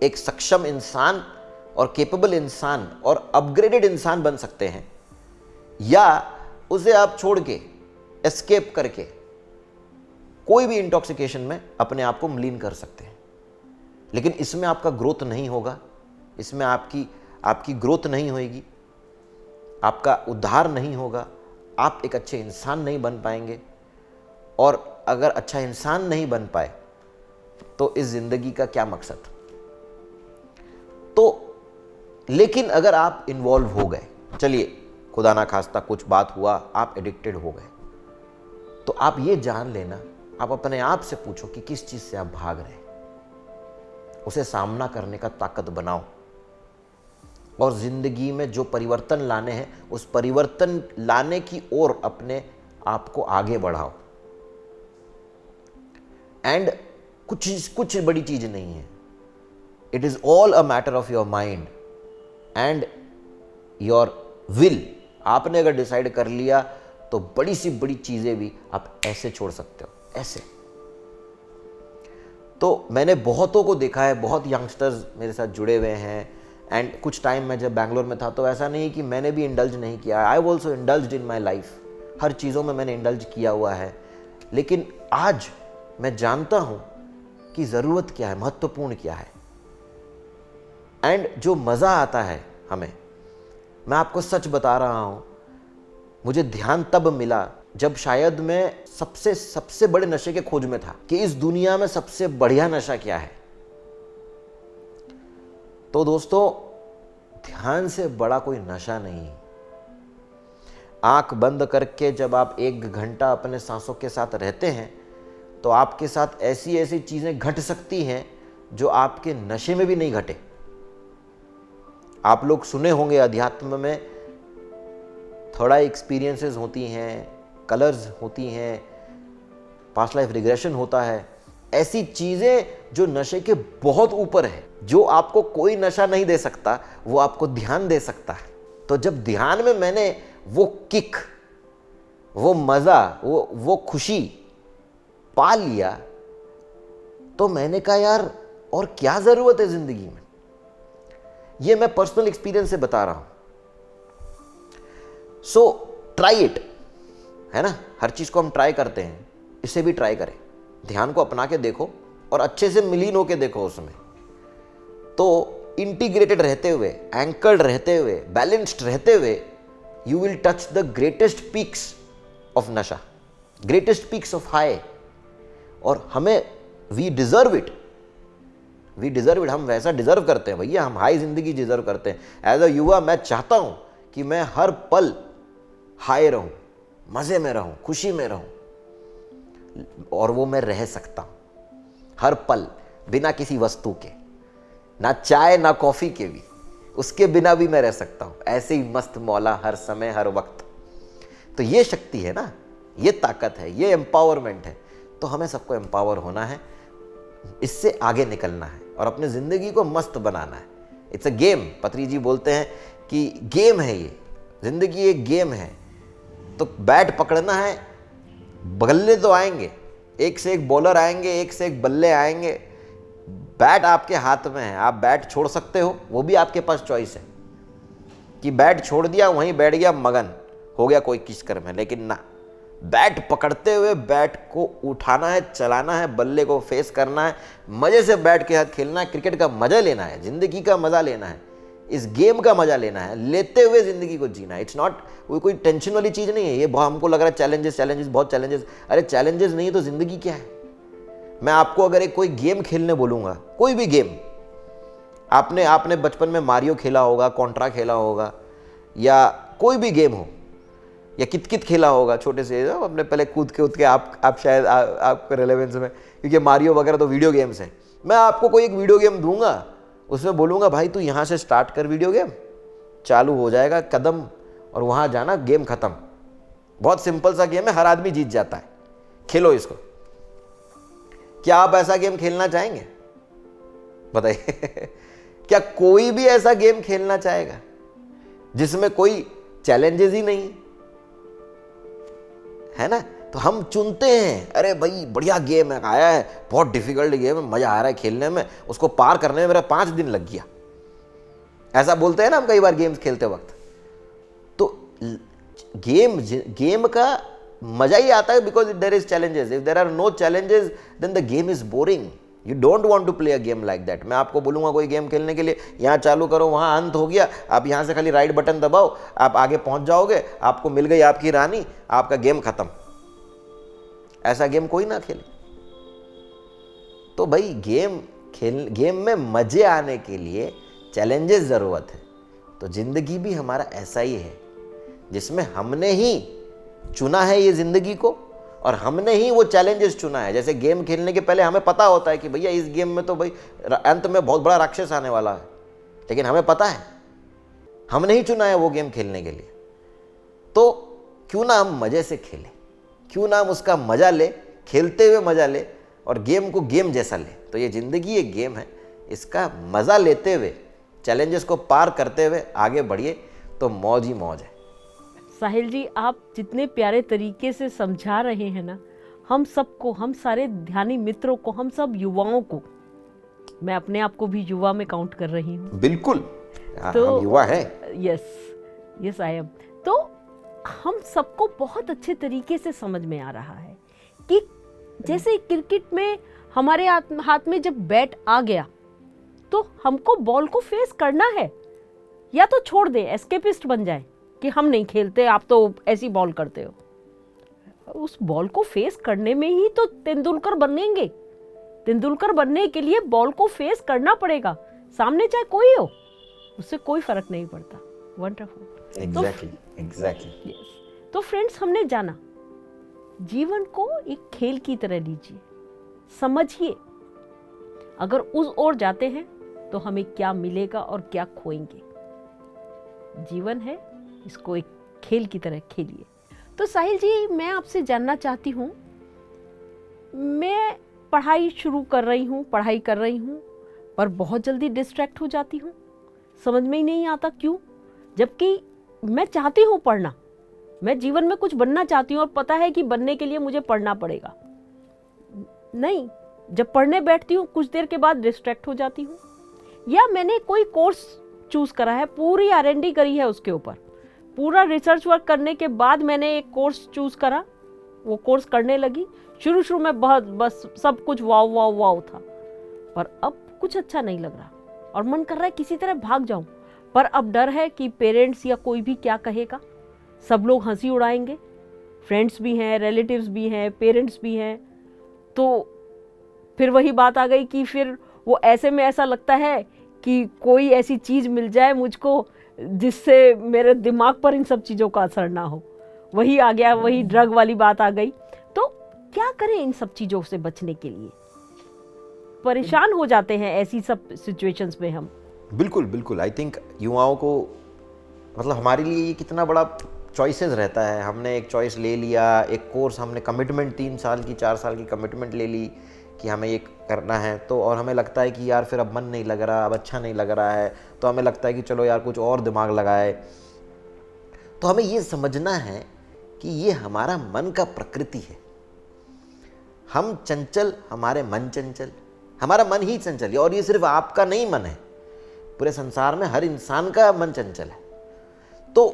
एक सक्षम इंसान और केपेबल इंसान और अपग्रेडेड इंसान बन सकते हैं, या उसे आप छोड़ के एस्केप करके कोई भी इंटॉक्सिकेशन में अपने आप को मलीन कर सकते हैं। लेकिन इसमें आपका ग्रोथ नहीं होगा, इसमें आपकी ग्रोथ नहीं होगी, आपका उद्धार नहीं होगा, आप एक अच्छे इंसान नहीं बन पाएंगे। और अगर अच्छा इंसान नहीं बन पाए तो इस जिंदगी का क्या मकसद। तो लेकिन अगर आप इन्वॉल्व हो गए, चलिए खुदा ना खास्ता कुछ बात हुआ, आप एडिक्टेड हो गए, तो आप ये जान लेना, आप अपने आप से पूछो कि किस चीज से आप भाग रहे हैं, उसे सामना करने का ताकत बनाओ और जिंदगी में जो परिवर्तन लाने हैं उस परिवर्तन लाने की ओर अपने आप को आगे बढ़ाओ। एंड कुछ बड़ी चीज नहीं है, it is all a matter of your mind and your will. आपने अगर डिसाइड कर लिया तो बड़ी सी बड़ी चीजें भी आप ऐसे छोड़ सकते हो, ऐसे। तो मैंने बहुतों को देखा है, बहुत यंगस्टर्स मेरे साथ जुड़े हुए हैं। एंड कुछ टाइम मैं जब बैंगलोर में था तो ऐसा नहीं कि मैंने भी इंडल्ज नहीं किया, I also indulged in my life. हर चीज़ों में मैंने इंडल्ज किया हुआ है। लेकिन आज मैं जानता हूं कि ज़रूरत क्या है, महत्वपूर्ण क्या है। एंड जो मज़ा आता है हमें, मैं आपको सच बता रहा हूं, मुझे ध्यान तब मिला जब शायद मैं सबसे बड़े नशे के खोज में था कि इस दुनिया में सबसे बढ़िया नशा क्या है। तो दोस्तों, ध्यान से बड़ा कोई नशा नहीं। आंख बंद करके जब आप 1 घंटा अपने सांसों के साथ रहते हैं तो आपके साथ ऐसी ऐसी चीज़ें घट सकती हैं जो आपके नशे में भी नहीं घटे। आप लोग सुने होंगे अध्यात्म में थोड़ा एक्सपीरियंसेस होती हैं, कलर्स होती हैं, पास्ट लाइफ रिग्रेशन होता है, ऐसी चीज़ें जो नशे के बहुत ऊपर है, जो आपको कोई नशा नहीं दे सकता, वो आपको ध्यान दे सकता है। तो जब ध्यान में मैंने वो किक, वो मज़ा, वो खुशी पा लिया तो मैंने कहा यार और क्या ज़रूरत है ज़िंदगी में। ये मैं पर्सनल एक्सपीरियंस से बता रहा हूं। सो ट्राई इट, है ना, हर चीज़ को हम ट्राई करते हैं, इसे भी ट्राई करें। ध्यान को अपना के देखो और अच्छे से मिलीन होके देखो उसमें। तो इंटीग्रेटेड रहते हुए, एंकर्ड रहते हुए, बैलेंस्ड रहते हुए, you will touch the greatest peaks of नशा, ग्रेटेस्ट पीक्स ऑफ हाई। और हमें वी डिजर्व इट, हम वैसा डिजर्व करते हैं भैया, हम हाई जिंदगी डिजर्व करते हैं। एज अ युवा मैं चाहता हूं कि मैं हर पल हाई रहूं, मजे में रहूं, खुशी में रहूं, और वो मैं रह सकता हूं हर पल बिना किसी वस्तु के, ना चाय ना कॉफी के भी, उसके बिना भी मैं रह सकता हूं, ऐसे ही मस्त मौला हर समय हर वक्त। तो ये शक्ति है ना, ये ताकत है, ये एम्पावरमेंट है। तो हमें सबको एम्पावर होना है, इससे आगे निकलना है और अपने ज़िंदगी को मस्त बनाना है। It's a game. पत्री जी बोलते हैं कि गेम है ये, ज़िंदगी एक गेम है। तो बैट पकड़ना है, बल्ले तो आएंगे, एक से एक बॉलर आएंगे, एक से एक बल्ले आएंगे, बैट आपके हाथ में है। आप बैट छोड़ सकते हो, वो भी आपके पास चॉइस है कि बैट छोड़ दिया, वहीं बैठ गया, मगन हो गया कोई किचकर में। लेकिन ना, बैट पकड़ते हुए बैट को उठाना है, चलाना है, बल्ले को फेस करना है, मजे से बैट के साथ खेलना है, क्रिकेट का मजा लेना है, जिंदगी का मजा लेना है, इस गेम का मजा लेना है, लेते हुए जिंदगी को जीना है। इट्स नॉट कोई टेंशन वाली चीज नहीं है ये। हमको लग रहा है चैलेंजेस, बहुत चैलेंजेस। अरे चैलेंजेस नहीं है तो जिंदगी क्या है। मैं आपको अगर एक कोई गेम खेलने बोलूंगा, कोई भी गेम, आपने बचपन में मारियो खेला होगा, कॉन्ट्रा खेला होगा, या कोई भी गेम हो, या कित खेला होगा छोटे से, अपने पहले कूद के आप शायद आपको रेलेवेंस में, क्योंकि मारियो वगैरह तो वीडियो गेम्स हैं। मैं आपको कोई एक वीडियो गेम दूंगा, उसमें बोलूंगा भाई तू यहाँ से स्टार्ट कर, वीडियो गेम चालू हो जाएगा, कदम और वहाँ जाना, गेम खत्म। बहुत सिंपल सा गेम है, हर आदमी जीत जाता है, खेलो इसको। क्या आप ऐसा गेम खेलना चाहेंगे? बताइए क्या कोई भी ऐसा गेम खेलना चाहेगा जिसमें कोई चैलेंजेस ही नहीं है ना? तो हम चुनते हैं, अरे भाई बढ़िया गेम है, आया है, बहुत डिफिकल्ट गेम है, मजा आ रहा है खेलने में, उसको पार करने में मेरा 5 दिन लग गया, ऐसा बोलते हैं ना हम कई बार गेम्स खेलते वक्त। तो गेम का मजा ही आता है because there is challenges. If there are no challenges then the game is boring. You don't want to play a game like that. मैं आपको बोलूंगा कोई गेम खेलने के लिए, यहाँ चालू करो, वहाँ अंत हो गया, आप यहाँ से खाली राइट बटन दबाओ, आप आगे पहुँच जाओगे, आपको मिल गई आपकी रानी, आपका गेम खत्म। ऐसा गेम कोई ना खेले। तो भाई गेम में मजे आने के लिए चैलेंजेस ज़रूरत है। तो ज़िंदगी भी हमारा ऐसा ही है, जिसमें हमने ही चुना है ये ज़िंदगी को, और हमने ही वो चैलेंजेस चुना है। जैसे गेम खेलने के पहले हमें पता होता है कि भैया इस गेम में तो भाई अंत में बहुत बड़ा राक्षस आने वाला है, लेकिन हमें पता है, हमने ही चुना है वो गेम खेलने के लिए। तो क्यों ना हम मज़े से खेलें, क्यों ना हम उसका मज़ा ले, खेलते हुए मज़ा ले, और गेम को गेम जैसा ले। तो ये ज़िंदगी एक गेम है, इसका मज़ा लेते हुए, चैलेंजेस को पार करते हुए आगे बढ़िए, तो मौज ही मौज है। साहिल जी, आप जितने प्यारे तरीके से समझा रहे हैं ना, हम सबको, हम सारे ध्यानी मित्रों को, हम सब युवाओं को, मैं अपने आप को भी युवा में काउंट कर रही हूँ। बिल्कुल, तो हम युवा हैं। Yes I am. तो हम सबको बहुत अच्छे तरीके से समझ में आ रहा है कि जैसे क्रिकेट में हमारे हाथ में जब बैट आ गया तो हमको बॉल को फेस करना है, या तो छोड़ दे, एस्केपिस्ट बन जाए कि हम नहीं खेलते, आप तो ऐसी बॉल करते हो। उस बॉल को फेस करने में ही तो तेंदुलकर बनेंगे। तेंदुलकर बनने के लिए बॉल को फेस करना पड़ेगा, सामने चाहे कोई हो, उससे कोई फर्क नहीं पड़ता। वंडरफुल। एग्जैक्टली। तो फ्रेंड्स, हमने जाना जीवन को एक खेल की तरह लीजिए, समझिए अगर उस ओर जाते हैं तो हमें क्या मिलेगा और क्या खोएंगे। जीवन है, इसको एक खेल की तरह खेलिए। तो साहिल जी, मैं आपसे जानना चाहती हूँ, मैं पढ़ाई कर रही हूँ पर बहुत जल्दी डिस्ट्रैक्ट हो जाती हूँ, समझ में ही नहीं आता क्यों, जबकि मैं चाहती हूँ पढ़ना, मैं जीवन में कुछ बनना चाहती हूँ और पता है कि बनने के लिए मुझे पढ़ना पड़ेगा। नहीं, जब पढ़ने बैठती हूँ कुछ देर के बाद डिस्ट्रैक्ट हो जाती हूँ। या मैंने कोई कोर्स चूज करा है, पूरी R&D करी है उसके ऊपर, पूरा रिसर्च वर्क करने के बाद मैंने एक कोर्स चूज करा, वो कोर्स करने लगी। शुरू में बहुत बस सब कुछ वाव वाव वाव था, पर अब कुछ अच्छा नहीं लग रहा और मन कर रहा है किसी तरह भाग जाऊं, पर अब डर है कि पेरेंट्स या कोई भी क्या कहेगा, सब लोग हंसी उड़ाएंगे, फ्रेंड्स भी हैं, रिलेटिव्स भी हैं, पेरेंट्स भी हैं। तो फिर वही बात आ गई कि फिर वो ऐसे में ऐसा लगता है कि कोई ऐसी चीज़ मिल जाए मुझको जिससे मेरे दिमाग पर इन सब चीज़ों का असर ना हो। वही आ गया, वही ड्रग वाली बात आ गई। तो क्या करें इन सब चीज़ों से बचने के लिए? परेशान हो जाते हैं ऐसी सब सिचुएशंस में हम। बिल्कुल बिल्कुल। आई थिंक युवाओं को, मतलब हमारे लिए ये कितना बड़ा चॉइसेस रहता है। हमने एक चॉइस ले लिया, एक कोर्स, हमने कमिटमेंट 3 साल की 4 साल की कमिटमेंट ले ली कि हमें ये करना है, तो और हमें लगता है कि यार फिर अब मन नहीं लग रहा, अब अच्छा नहीं लग रहा है, तो हमें लगता है कि चलो यार कुछ और दिमाग लगाए। तो हमें ये समझना है कि ये हमारा मन का प्रकृति है। हम चंचल, हमारे मन चंचल, हमारा मन ही चंचल है। और ये सिर्फ आपका नहीं मन है, पूरे संसार में हर इंसान का मन चंचल है। तो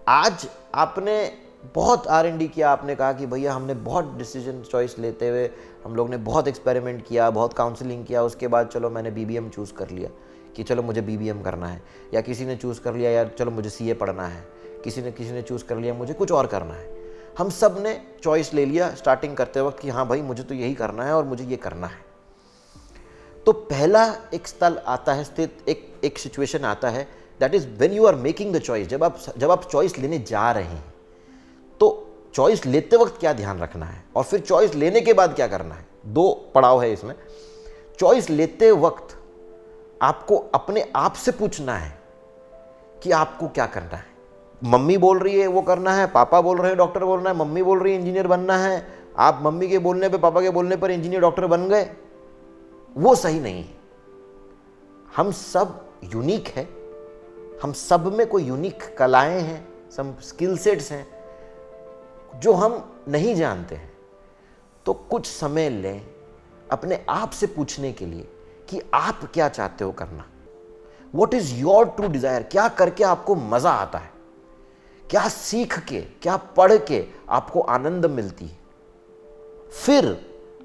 आज आपने बहुत R&D किया, आपने कहा कि भैया हमने बहुत डिसीजन चॉइस लेते हुए हम लोग ने बहुत एक्सपेरिमेंट किया, बहुत काउंसलिंग किया, उसके बाद चलो मैंने BBM चूज़ कर लिया कि चलो मुझे BBM करना है, या किसी ने चूज़ कर लिया यार चलो मुझे CA पढ़ना है, किसी ने चूज़ कर लिया मुझे कुछ और करना है। हम सब ने चॉइस ले लिया स्टार्टिंग करते वक्त कि हाँ भाई मुझे तो यही करना है और मुझे ये करना है। तो पहला एक स्थल आता है, एक सिचुएशन आता है, that is when you are making the choice. जब आप चॉइस लेने जा रहे हैं, तो चॉइस लेते वक्त क्या ध्यान रखना है और फिर चॉइस लेने के बाद क्या करना है, 2 पड़ाव है इसमें। चॉइस लेते वक्त आपको अपने आप से पूछना है कि आपको क्या करना है। मम्मी बोल रही है वो करना है, पापा बोल रहे हैं डॉक्टर बोलना है, मम्मी बोल रही है इंजीनियर बनना है, आप मम्मी के बोलने पे, पापा के बोलने पर इंजीनियर डॉक्टर बन गए, वो सही नहीं है। हम सब यूनिक है, हम सब में कोई यूनिक कलाएं हैं, सम स्किल सेट्स हैं जो हम नहीं जानते हैं। तो कुछ समय लें अपने आप से पूछने के लिए कि आप क्या चाहते हो करना, what is your true desire, क्या करके आपको मजा आता है, क्या सीख के, क्या पढ़ के आपको आनंद मिलती है, फिर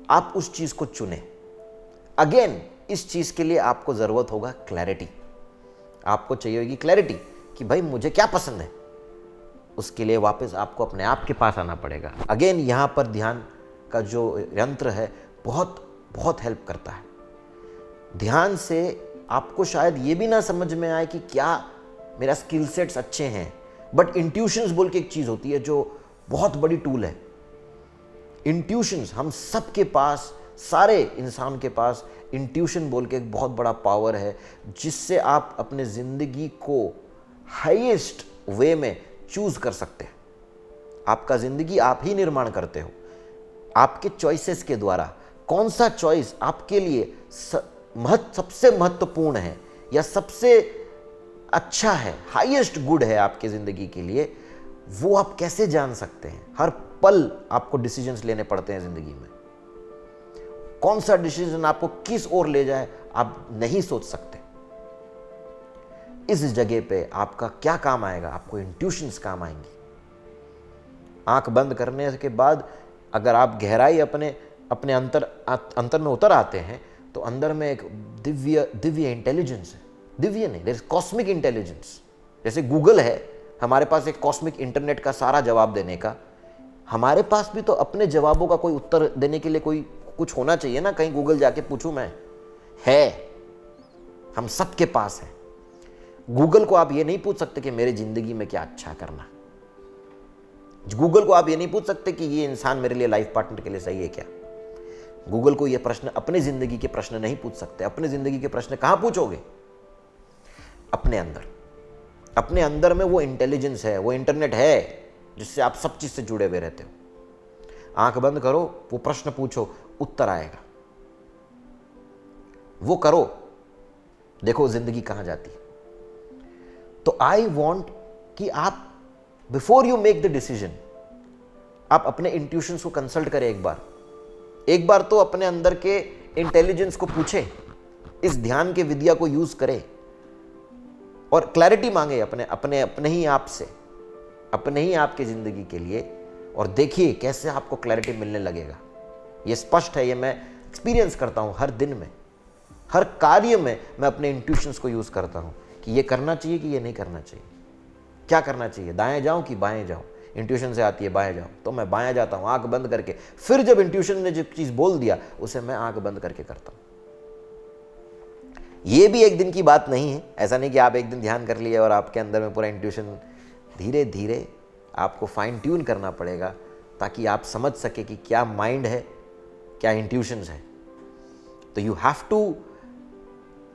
आप उस चीज को चुने। अगेन इस चीज के लिए आपको जरूरत होगा क्लैरिटी, आपको चाहिए होगी क्लैरिटी कि भाई मुझे क्या पसंद है। उसके लिए वापस आपको अपने आप के पास आना पड़ेगा। अगेन यहाँ पर ध्यान का जो यंत्र है बहुत बहुत हेल्प करता है। ध्यान से आपको शायद ये भी ना समझ में आए कि क्या मेरा स्किल सेट्स अच्छे हैं, बट इंट्यूशंस बोल के एक चीज़ होती है जो बहुत बड़ी टूल है। इंट्यूशंस हम सब के पास, सारे इंसान के पास इंट्यूशन बोल के एक बहुत बड़ा पावर है, जिससे आप अपने ज़िंदगी को हाईएस्ट वे में चूज कर सकते हैं। आपका ज़िंदगी आप ही निर्माण करते हो आपके चॉइसेस के द्वारा। कौन सा चॉइस आपके लिए सबसे महत्वपूर्ण है या सबसे अच्छा है, हाईएस्ट गुड है आपके ज़िंदगी के लिए, वो आप कैसे जान सकते हैं? हर पल आपको डिसीजंस लेने पड़ते हैं ज़िंदगी में। कौन सा डिसीजन आपको किस ओर ले जाए आप नहीं सोच सकते। इस जगह पे आपका क्या काम आएगा? आपको इंट्यूशंस काम आएंगी। आंख बंद करने के बाद अगर आप गहराई अपने अंतर में उतर आते हैं तो अंदर में एक दिव्य इंटेलिजेंस है। दिव्य नहीं, देयर इज कॉस्मिक इंटेलिजेंस। जैसे गूगल है, हमारे पास एक कॉस्मिक इंटरनेट का सारा जवाब देने का, हमारे पास भी तो अपने जवाबों का कोई उत्तर देने के लिए कोई कुछ होना चाहिए ना। कहीं गूगल जाके पूछूं मैं, है, हम सबके पास है। गूगल को आप ये नहीं पूछ सकते कि मेरी जिंदगी में क्या अच्छा करना। गूगल को आप ये नहीं पूछ सकते कि ये इंसान मेरे लिए लाइफ पार्टनर के लिए सही है क्या। गूगल को ये प्रश्न, अपने जिंदगी के प्रश्न नहीं पूछ सकते। अपने जिंदगी के प्रश्न कहां पूछोगे? अपने अंदर। अपने अंदर में वो इंटेलिजेंस है, वो इंटरनेट है जिससे आप सब चीज से जुड़े हुए रहते हो। आंख बंद करो, वो प्रश्न पूछो, उत्तर आएगा। वो करो, देखो जिंदगी कहां जाती है। तो आई वॉन्ट कि आप before you make the decision, आप अपने इंट्यूशंस को कंसल्ट करें एक बार तो अपने अंदर के इंटेलिजेंस को पूछे, इस ध्यान के विद्या को यूज करें और क्लैरिटी मांगे अपने ही आप से, अपने ही आपकी जिंदगी के लिए, और देखिए कैसे आपको क्लैरिटी मिलने लगेगा। ये स्पष्ट है, ये मैं एक्सपीरियंस करता हूं हर दिन में, हर कार्य में मैं अपने इंट्यूशंस को यूज करता हूं कि ये करना चाहिए कि ये नहीं करना चाहिए, क्या करना चाहिए, दाएं जाऊं कि बाएं जाऊं। इंट्यूशन से आती है बाएं जाऊं, तो मैं बाएं जाता हूं आंख बंद करके। फिर जब इंट्यूशन ने जो चीज बोल दिया उसे मैं आंख बंद करके करता हूं। ये भी एक दिन की बात नहीं है। ऐसा नहीं कि आप एक दिन ध्यान कर लिए और आपके अंदर में पूरा इंट्यूशन, धीरे धीरे आपको फाइन ट्यून करना पड़ेगा ताकि आप समझ सके कि क्या माइंड है, क्या इंट्यूशंस है। तो यू हैव टू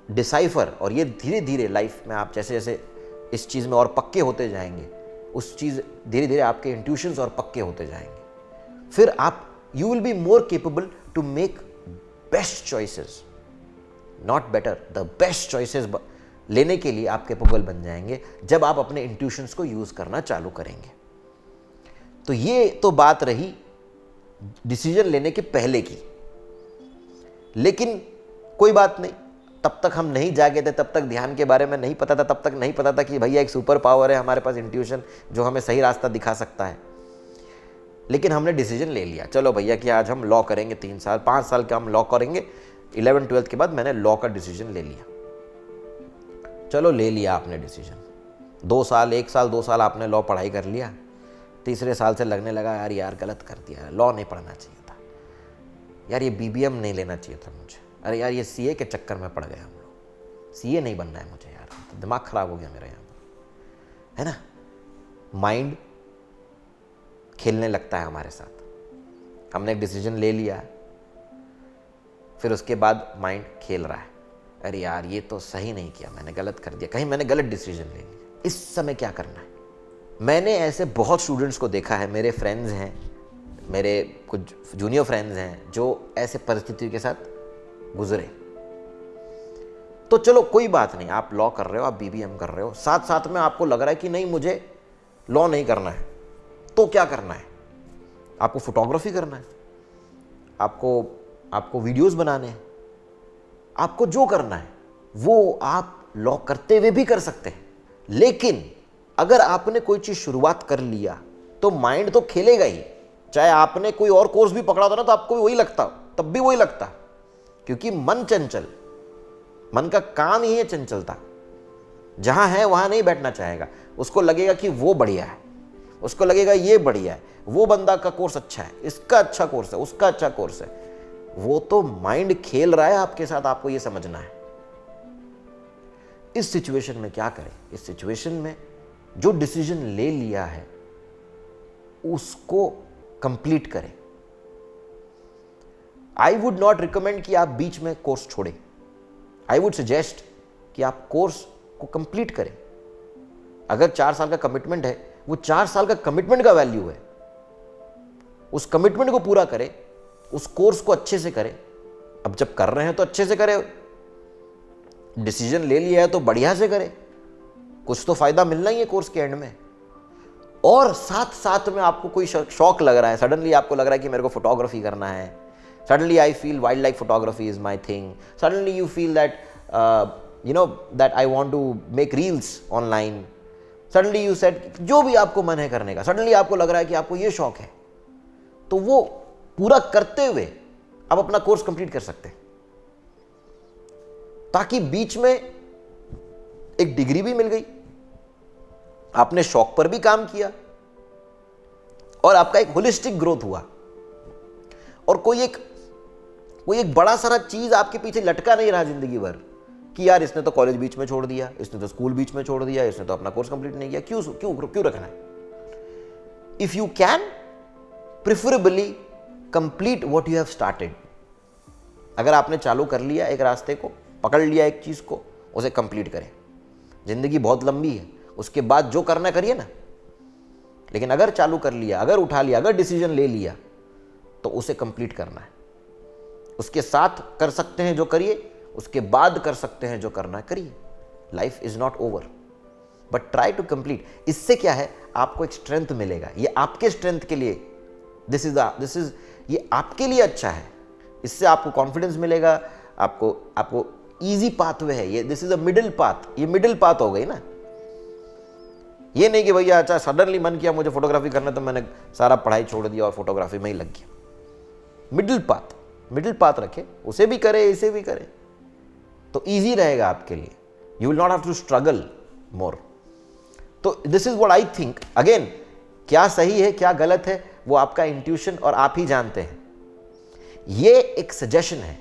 डिसाइफर, और ये धीरे धीरे लाइफ में आप जैसे जैसे इस चीज़ में और पक्के होते जाएंगे, उस चीज़ धीरे धीरे आपके इंट्यूशंस और पक्के होते जाएंगे। फिर आप you will be more capable to make best choices, not better, the best choices लेने के लिए आप केपेबल बन जाएंगे जब आप अपने इंट्यूशंस को यूज करना चालू करेंगे। तो ये तो बात रही डिसीजन लेने के पहले की। लेकिन कोई बात नहीं, तब तक हम नहीं जागे थे, तब तक ध्यान के बारे में नहीं पता था, तब तक नहीं पता था कि भैया एक सुपर पावर है हमारे पास, इंट्यूशन, जो हमें सही रास्ता दिखा सकता है। लेकिन हमने डिसीजन ले लिया, चलो भैया कि आज हम लॉ करेंगे, 3 साल 5 साल का हम लॉ करेंगे। 11th-12th के बाद मैंने लॉ का डिसीजन ले लिया। चलो ले लिया आपने डिसीजन, 2 साल 1 साल 2 साल आपने लॉ पढ़ाई कर लिया। तीसरे साल से लगने लगा यार गलत कर दिया, लॉ नहीं पढ़ना चाहिए था, यार ये BBM नहीं लेना चाहिए था मुझे, अरे यार ये CA के चक्कर में पड़ गए हम लोग, CA नहीं बनना है मुझे यार, तो दिमाग खराब हो गया मेरा यहाँ पर, है ना। माइंड खेलने लगता है हमारे साथ। हमने एक डिसीजन ले लिया, फिर उसके बाद माइंड खेल रहा है, अरे यार ये तो सही नहीं किया, मैंने गलत कर दिया, कहीं मैंने गलत डिसीजन ले लिया, इस समय क्या करना है। मैंने ऐसे बहुत स्टूडेंट्स को देखा है, मेरे फ्रेंड्स हैं, मेरे कुछ जूनियर फ्रेंड्स हैं जो ऐसे परिस्थिति के साथ गुजरे। तो चलो कोई बात नहीं, आप लॉ कर रहे हो, आप BBM कर रहे हो, साथ साथ में आपको लग रहा है कि नहीं मुझे लॉ नहीं करना है, तो क्या करना है, आपको फोटोग्राफी करना है, आपको वीडियोस बनाने हैं, आपको जो करना है वो आप लॉ करते हुए भी कर सकते हैं। लेकिन अगर आपने कोई चीज शुरुआत कर लिया तो माइंड तो खेलेगा ही। चाहे आपने कोई और कोर्स भी पकड़ा था ना तो आपको भी वही लगता, तब भी वही लगता, क्योंकि मन चंचल, मन का काम ही है चंचलता। जहां है वहां नहीं बैठना चाहेगा, उसको लगेगा कि वो बढ़िया है, उसको लगेगा ये बढ़िया है, वो बंदा का कोर्स अच्छा है, इसका अच्छा कोर्स है, उसका अच्छा कोर्स है। वो तो माइंड खेल रहा है आपके साथ, आपको ये समझना है। इस सिचुएशन में क्या करें? इस सिचुएशन में जो डिसीजन ले लिया है उसको कंप्लीट करें। आई वुड नॉट रिकमेंड कि आप बीच में कोर्स छोड़ें। आई वुड सजेस्ट कि आप कोर्स को कंप्लीट करें। अगर 4 साल का कमिटमेंट है, वो 4 साल का कमिटमेंट का वैल्यू है, उस कमिटमेंट को पूरा करें, उस कोर्स को अच्छे से करें। अब जब कर रहे हैं तो अच्छे से करें, डिसीजन ले लिया है तो बढ़िया से करें, कुछ तो फायदा मिलना ही है कोर्स के एंड में। और साथ साथ में आपको कोई शौक लग रहा है, सडनली आपको लग रहा है कि मेरे को फोटोग्राफी करना है, suddenly I feel wild life photography is my thing, suddenly you feel that that I want to make reels online, suddenly you said, जो भी आपको मन है करने का, सडनली आपको लग रहा है कि आपको ये शौक है, तो वो पूरा करते हुए आप अपना कोर्स कंप्लीट कर सकते हैं, ताकि बीच में एक डिग्री भी मिल गई, आपने शौक पर भी काम किया और आपका एक होलिस्टिक ग्रोथ हुआ, और कोई एक बड़ा सारा चीज आपके पीछे लटका नहीं रहा जिंदगी भर कि यार इसने तो कॉलेज बीच में छोड़ दिया, इसने तो स्कूल बीच में छोड़ दिया, इसने तो अपना कोर्स कंप्लीट नहीं किया, क्यों रखना है। If you can, preferably complete what you have started. अगर आपने चालू कर लिया एक रास्ते को, पकड़ लिया एक चीज को, उसे कंप्लीट करें। जिंदगी बहुत लंबी है, उसके बाद जो करना करिए ना, लेकिन अगर चालू कर लिया, अगर उठा लिया, अगर डिसीजन ले लिया, तो उसे कंप्लीट करना है। उसके साथ कर सकते हैं जो करिए, उसके बाद कर सकते हैं जो करना है करिए। Life is not over, but try to complete. इससे क्या है, आपको एक स्ट्रेंथ मिलेगा। ये आपके स्ट्रेंथ के लिए, दिस इज ये आपके लिए अच्छा है। इससे आपको कॉन्फिडेंस मिलेगा, आपको इजी पाथवे है ये। This is a middle path, ये मिडिल पाथ हो गई ना। ये नहीं कि भैया अच्छा सडनली मन किया मुझे फोटोग्राफी करना, तो मैंने सारा पढ़ाई छोड़ दिया और फोटोग्राफी में ही लग गया। मिडिल पाथ रखे, उसे भी करे, इसे भी करे, तो इजी रहेगा आपके लिए। You will not have to struggle more. तो this is what I think. Again, क्या सही है क्या गलत है वो आपका इंट्यूशन और आप ही जानते हैं। ये एक सजेशन है,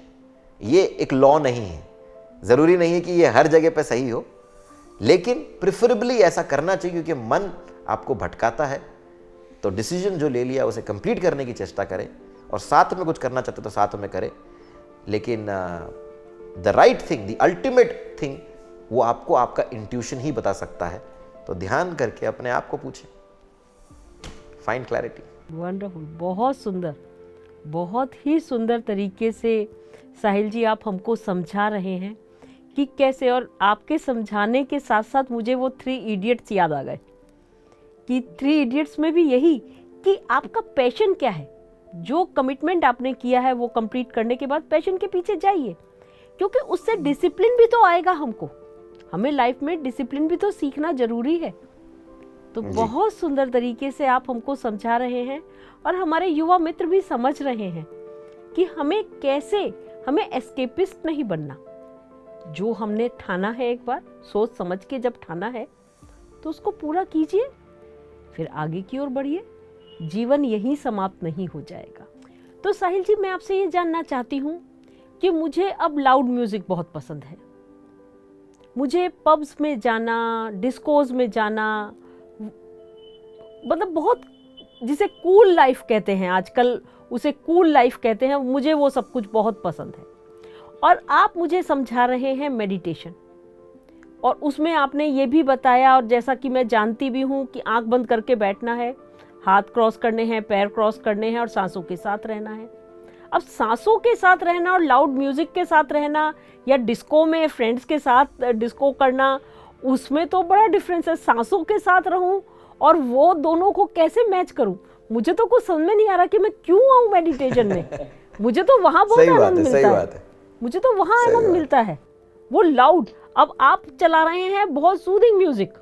ये एक लॉ नहीं है। जरूरी नहीं है कि ये हर जगह पे सही हो, लेकिन प्रिफरेबली ऐसा करना चाहिए, क्योंकि मन आपको भटकाता है। तो डिसीजन जो ले लिया उसे कंप्लीट करने की चेष्टा करें, और साथ में कुछ करना चाहते तो साथ में करें। लेकिन the right thing, the ultimate thing, वो आपको आपका इंट्यूशन ही बता सकता है। तो ध्यान करके अपने आप को पूछें, फाइंड क्लैरिटी। वंडरफुल, बहुत सुंदर, बहुत ही सुंदर तरीके से साहिल जी आप हमको समझा रहे हैं कि कैसे। और आपके समझाने के साथ साथ मुझे वो 3 इडियट्स याद आ गए कि 3 इडियट्स में भी यही कि आपका पैशन क्या है, जो कमिटमेंट आपने किया है वो कंप्लीट करने के बाद पैशन के पीछे जाइए, क्योंकि उससे डिसिप्लिन भी तो आएगा। हमको, हमें लाइफ में डिसिप्लिन भी तो सीखना जरूरी है। तो बहुत सुंदर तरीके से आप हमको समझा रहे हैं, और हमारे युवा मित्र भी समझ रहे हैं कि हमें एस्केपिस्ट नहीं बनना। जो हमने ठाना है, एक बार सोच समझ के जब ठाना है तो उसको पूरा कीजिए, फिर आगे की ओर बढ़िए। जीवन यहीं समाप्त नहीं हो जाएगा। तो साहिल जी, मैं आपसे ये जानना चाहती हूँ कि मुझे अब लाउड म्यूजिक बहुत पसंद है। मुझे पब्स में जाना, डिस्कोज में जाना, मतलब बहुत, जिसे कूल लाइफ कहते हैं आजकल, उसे कूल लाइफ कहते हैं, मुझे वो सब कुछ बहुत पसंद है। और आप मुझे समझा रहे हैं मेडिटेशन, और उसमें आपने ये भी बताया, और जैसा कि मैं जानती भी हूँ कि आंख बंद करके बैठना है, हाथ क्रॉस करने हैं, पैर क्रॉस करने हैं, और सांसों के साथ रहना है। अब सांसों के साथ रहना और लाउड म्यूजिक के साथ रहना, या डिस्को में फ्रेंड्स के साथ डिस्को करना, उसमें तो बड़ा डिफरेंस है। सांसों के साथ रहूं और वो दोनों को कैसे मैच करूं, मुझे तो कुछ समझ में नहीं आ रहा कि मैं क्यों आऊं मेडिटेशन में। मुझे तो वहां बहुत आनंद मिलता है, मुझे तो वहां आनंद मिलता है, वो लाउड। अब आप चला रहे हैं बहुत सूदिंग म्यूजिक,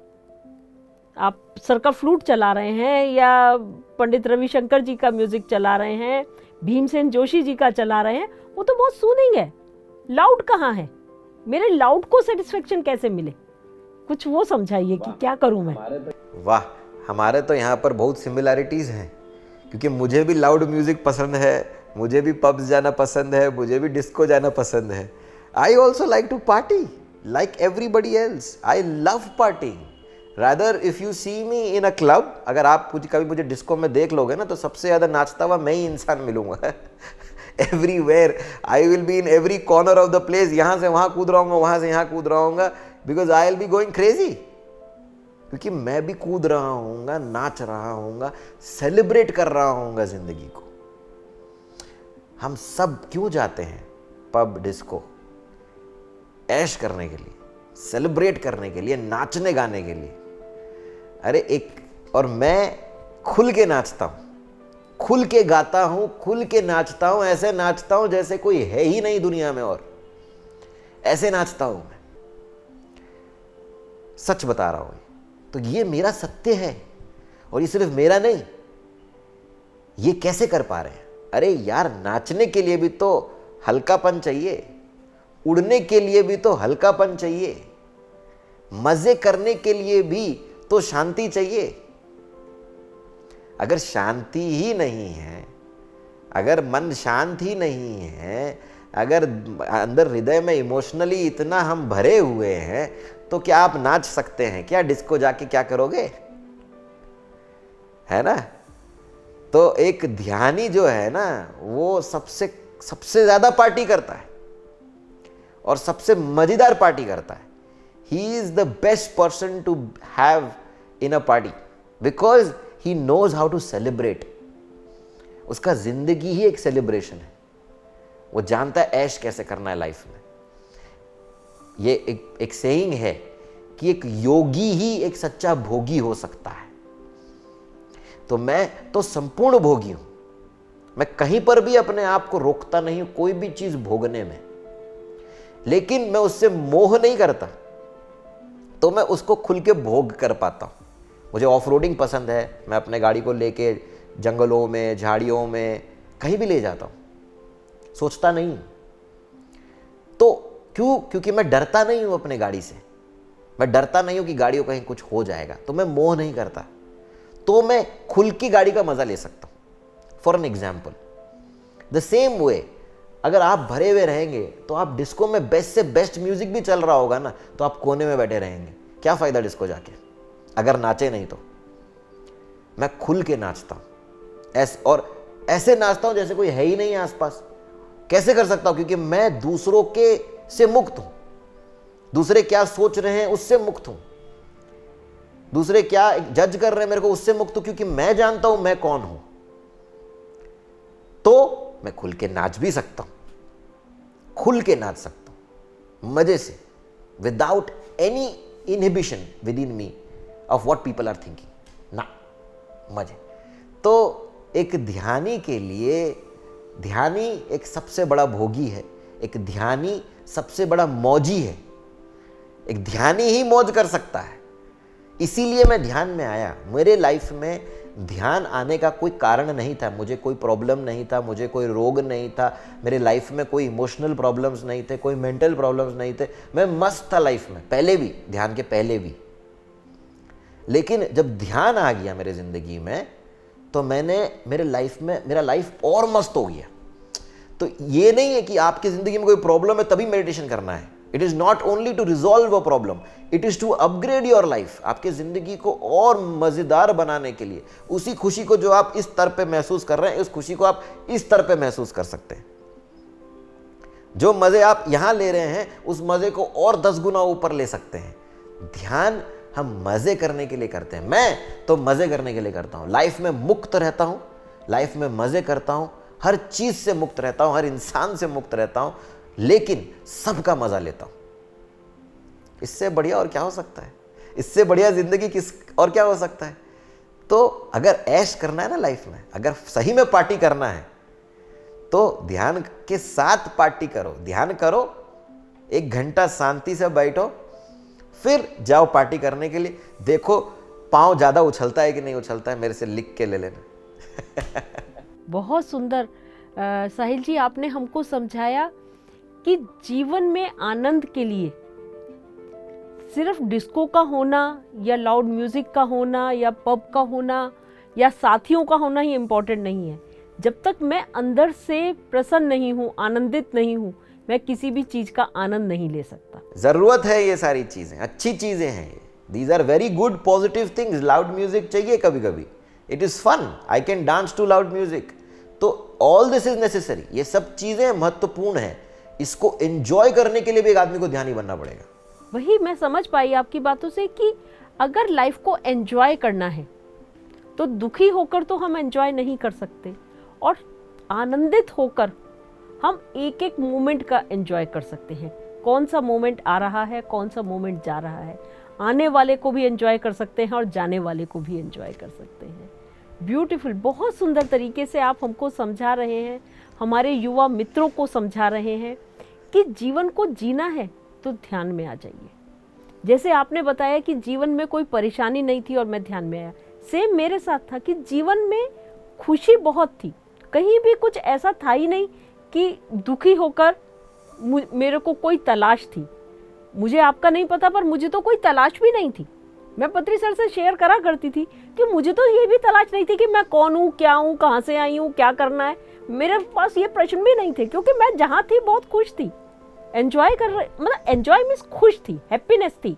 आप सर का फ्लूट चला रहे हैं, या पंडित रविशंकर जी का म्यूजिक चला रहे हैं, भीमसेन जोशी जी का चला रहे हैं, वो तो बहुत सूदिंग है। लाउड कहाँ है? मेरे लाउड को सेटिस्फेक्शन कैसे मिले, कुछ वो समझाइए कि क्या करूं मैं। वाह, हमारे तो यहाँ पर बहुत सिमिलैरिटीज हैं, क्योंकि मुझे भी लाउड म्यूजिक पसंद है, मुझे भी पब्स जाना पसंद है, मुझे भी डिस्को जाना पसंद है। I also like to party like everybody else. I love partying. Rather, if you see me in a club, अगर आप कभी मुझे डिस्को में देख लोगे ना, तो सबसे ज़्यादा नाचता हुआ मैं ही इंसान मिलूंगा। Everywhere, I will be in every corner of the place. यहाँ से वहाँ कूद रहा हूँगा, वहाँ से यहाँ कूद रहा हूँगा, because I will be going crazy. क्योंकि मैं भी कूद रहा हूँगा, नाच रहा हूँगा, सेलिब्रेट कर रहा हूँगा जिंदगी को। हम सब क्यों जाते हैं पब, डिस्को? ऐश करने के लिए, सेलिब्रेट करने के लिए, नाचने गाने के लिए। अरे और मैं खुल के नाचता हूं, खुल के गाता हूं, खुल के नाचता हूं, ऐसे नाचता हूं जैसे कोई है ही नहीं दुनिया में, और ऐसे नाचता हूं मैं, सच बता रहा हूं। तो ये मेरा सत्य है, और ये सिर्फ मेरा नहीं। ये कैसे कर पा रहे हैं? अरे यार, नाचने के लिए भी तो हल्कापन चाहिए, उड़ने के लिए भी तो हल्कापन चाहिए, मजे करने के लिए भी तो शांति चाहिए। अगर शांति ही नहीं है, अगर मन शांत ही नहीं है, अगर अंदर हृदय में इमोशनली इतना हम भरे हुए हैं, तो क्या आप नाच सकते हैं? क्या डिस्को जाके क्या करोगे? है ना? तो एक ध्यानी जो है ना, वो सबसे सबसे ज्यादा पार्टी करता है और सबसे मजेदार पार्टी करता है. He is the best person to have in a party because he knows how to celebrate. उसका जिंदगी ही एक सेलिब्रेशन है. वो जानता है ऐश कैसे करना है लाइफ में. ये एक सेइंग है कि एक योगी ही एक सच्चा भोगी हो सकता है. तो मैं तो संपूर्ण भोगी हूं. मैं कहीं पर भी अपने आप को रोकता नहीं हूं कोई भी चीज भोगने में, लेकिन मैं उससे मोह नहीं करता, तो मैं उसको खुल के भोग कर पाता हूं. मुझे ऑफ रोडिंग पसंद है. मैं अपने गाड़ी को लेके जंगलों में, झाड़ियों में, कहीं भी ले जाता हूं, सोचता नहीं. तो क्योंकि मैं डरता नहीं हूं अपने गाड़ी से. मैं डरता नहीं हूं कि गाड़ी को कहीं कुछ हो जाएगा, तो मैं मोह नहीं करता. तो मैं खुल की गाड़ी का मजा ले सकता हूं. For an example, the same way, अगर आप भरे हुए रहेंगे तो आप डिस्को में बेस्ट से बेस्ट म्यूजिक भी चल रहा होगा ना, तो आप कोने में बैठे रहेंगे. क्या फायदा डिस्को जाके अगर नाचे नहीं तो. मैं खुल के नाचता हूं और ऐसे नाचता हूं जैसे कोई है ही नहीं आसपास. कैसे कर सकता हूं? क्योंकि मैं दूसरों के से मुक्त हूं. दूसरे क्या सोच रहे हैं उससे मुक्त हूं. दूसरे क्या जज कर रहे हैं मेरे को उससे मुक्त हूं, क्योंकि मैं जानता हूं मैं कौन हूं. तो मैं खुल के नाच भी सकता हूं. खुल के नाच सकता हूं मजे से, without any inhibition within me of what people are thinking. ना मजे. तो एक ध्यानी के लिए, ध्यानी एक सबसे बड़ा भोगी है. एक ध्यानी सबसे बड़ा मौजी है. एक ध्यानी ही मौज कर सकता है. इसीलिए मैं ध्यान में आया. मेरे लाइफ में ध्यान आने का कोई कारण नहीं था. मुझे कोई प्रॉब्लम नहीं था, मुझे कोई रोग नहीं था, मेरे लाइफ में कोई इमोशनल प्रॉब्लम्स नहीं थे, कोई मेंटल प्रॉब्लम्स नहीं थे. मैं मस्त था लाइफ में, पहले भी, ध्यान के पहले भी. लेकिन जब ध्यान आ गया मेरे जिंदगी में, तो मेरे लाइफ में मेरा लाइफ और मस्त हो गया. तो ये नहीं है कि आपकी जिंदगी में कोई प्रॉब्लम है तभी मेडिटेशन करना है. It is not only to resolve a problem, it is to upgrade your life. आपके जिंदगी को और मजेदार बनाने के लिए, उसी खुशी को जो आप इस स्तर पे महसूस कर रहे हैं, उस खुशी को आप इस स्तर पे महसूस कर सकते हैं. जो मजे आप यहां ले रहे हैं, उस मजे को और 10 गुना ऊपर ले सकते हैं. ध्यान हम मजे करने के लिए करते हैं. मैं तो मजे करने के लिए करता हूं. लाइफ में मुक्त रहता हूं, लाइफ में मजे करता हूं, हर चीज से मुक्त रहता हूं, हर इंसान से मुक्त रहता हूं, लेकिन सबका मजा लेता हूं. इससे बढ़िया और क्या हो सकता है? इससे बढ़िया जिंदगी किस और क्या हो सकता है? तो अगर ऐश करना है ना लाइफ में, अगर सही में पार्टी करना है, तो ध्यान के साथ पार्टी करो. ध्यान करो, 1 घंटा शांति से बैठो, फिर जाओ पार्टी करने के लिए. देखो पाँव ज्यादा उछलता है कि नहीं उछलता है, मेरे से लिख के ले लेना. बहुत सुंदर साहिल जी, आपने हमको समझाया कि जीवन में आनंद के लिए सिर्फ डिस्को का होना या लाउड म्यूजिक का होना या पब का होना या साथियों का होना ही इम्पोर्टेंट नहीं है. जब तक मैं अंदर से प्रसन्न नहीं हूँ, आनंदित नहीं हूँ, मैं किसी भी चीज का आनंद नहीं ले सकता. जरूरत है ये सारी चीजें, अच्छी चीजें हैं. These are very good positive things. Loud music चाहिए कभी कभी. It is fun. I can dance to loud music. तो ऑल दिस इज नेसेसरी. ये सब चीजें महत्वपूर्ण है. इसको एंजॉय करने के लिए भी एक आदमी को ध्यानी बनना पड़ेगा. वही मैं समझ पाई आपकी बातों से कि अगर लाइफ को एंजॉय करना है तो दुखी होकर तो हम एंजॉय नहीं कर सकते, और आनंदित होकर हम एक एक मोमेंट का एंजॉय कर सकते हैं. कौन सा मोमेंट आ रहा है, कौन सा मोमेंट जा रहा है, आने वाले को भी एंजॉय कर सकते हैं और जाने वाले को भी एंजॉय कर सकते हैं. ब्यूटीफुल. बहुत सुंदर तरीके से आप हमको समझा रहे हैं, हमारे युवा मित्रों को समझा रहे हैं कि जीवन को जीना है तो ध्यान में आ जाइए. जैसे आपने बताया कि जीवन में कोई परेशानी नहीं थी और मैं ध्यान में आया, सेम मेरे साथ था कि जीवन में खुशी बहुत थी, कहीं भी कुछ ऐसा था ही नहीं कि दुखी होकर मेरे को कोई तलाश थी. मुझे आपका नहीं पता, पर मुझे तो कोई तलाश भी नहीं थी. मैं पत्री सर से शेयर करा करती थी कि मुझे तो ये भी तलाश नहीं थी कि मैं कौन हूँ, क्या हूँ, कहाँ से आई हूँ, क्या करना है. मेरे पास ये प्रश्न भी नहीं थे, क्योंकि मैं जहाँ थी बहुत खुश थी. एंजॉय कर रहे, मतलब एंजॉय मीन्स खुश थी, हैप्पीनेस थी.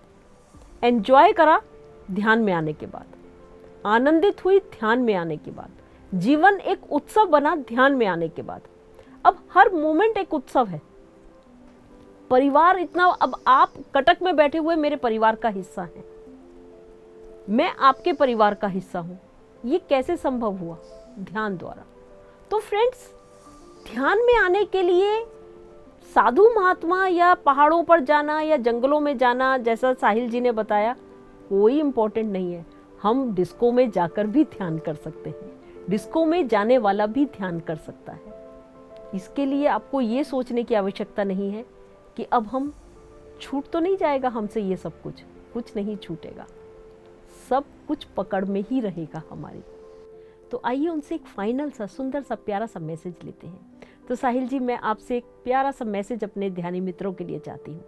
एंजॉय करा ध्यान में आने के बाद, आनंदित हुई ध्यान में आने के बाद. जीवन एक उत्सव बना ध्यान में आने के बाद। अब हर मोमेंट एक उत्सव है। परिवार इतना, अब आप कटक में बैठे हुए मेरे परिवार का हिस्सा हैं, मैं आपके परिवार का हिस्सा हूं। ये कैसे संभव हुआ? ध्यान द्वारा। तो फ्रेंड्स, ध्यान में आने के लिए साधु महात्मा या पहाड़ों पर जाना या जंगलों में जाना, जैसा साहिल जी ने बताया, कोई इम्पोर्टेंट नहीं है। हम डिस्को में जाकर भी ध्यान कर सकते हैं, डिस्को में जाने वाला भी ध्यान कर सकता है। इसके लिए आपको ये सोचने की आवश्यकता नहीं है कि अब हम छूट तो नहीं जाएगा हमसे ये सब कुछ, कुछ नहीं छूटेगा, सब कुछ पकड़ में ही रहेगा हमारी। तो आइए उनसे एक फाइनल सा सुंदर सा प्यारा सा मैसेज लेते हैं। तो साहिल जी, मैं आपसे एक प्यारा सा मैसेज अपने ध्यानी मित्रों के लिए चाहती हूँ,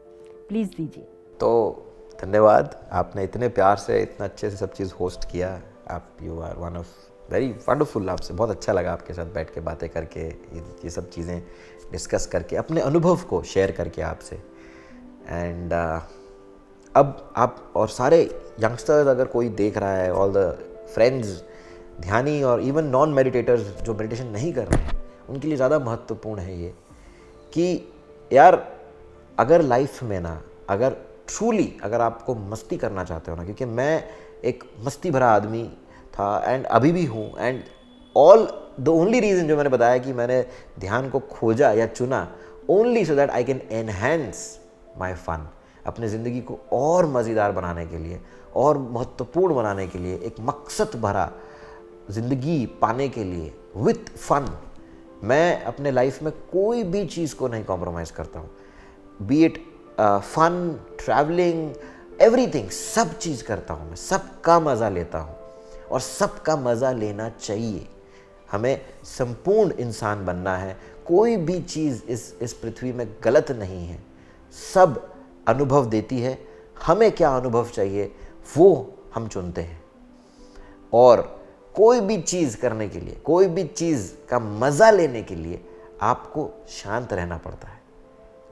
प्लीज़ दीजिए। तो धन्यवाद, आपने इतने प्यार से इतना अच्छे से सब चीज़ होस्ट किया। आप you are one of very wonderful. आपसे बहुत अच्छा लगा आपके साथ बैठ के बातें करके, ये सब चीज़ें डिस्कस करके, अपने अनुभव को शेयर करके आपसे। एंड अब आप और सारे यंगस्टर्स अगर कोई देख रहा है, ऑल द फ्रेंड्स ध्यानी और इवन नॉन मेडिटेटर्स जो मेडिटेशन नहीं कर रहे हैं, उनके लिए ज़्यादा महत्वपूर्ण है ये कि यार अगर लाइफ में ना, अगर ट्रूली अगर आपको मस्ती करना चाहते हो ना, क्योंकि मैं एक मस्ती भरा आदमी था एंड अभी भी हूँ, and all the only reason जो मैंने बताया कि मैंने ध्यान को खोजा या चुना, only so that I can enhance my fun, अपने ज़िंदगी को और मज़ेदार बनाने के लिए और महत्वपूर्ण बनाने के लिए, एक मकसद भरा ज़िंदगी पाने के लिए विथ फन, मैं अपने लाइफ में कोई भी चीज़ को नहीं कॉम्प्रोमाइज़ करता हूँ। Be it fun, travelling, everything, सब चीज़ करता हूँ मैं, सबका मज़ा लेता हूँ और सबका मज़ा लेना चाहिए। हमें संपूर्ण इंसान बनना है। कोई भी चीज़ इस पृथ्वी में गलत नहीं है, सब अनुभव देती है। हमें क्या अनुभव चाहिए वो हम चुनते हैं। और कोई भी चीज़ करने के लिए, कोई भी चीज़ का मज़ा लेने के लिए आपको शांत रहना पड़ता है।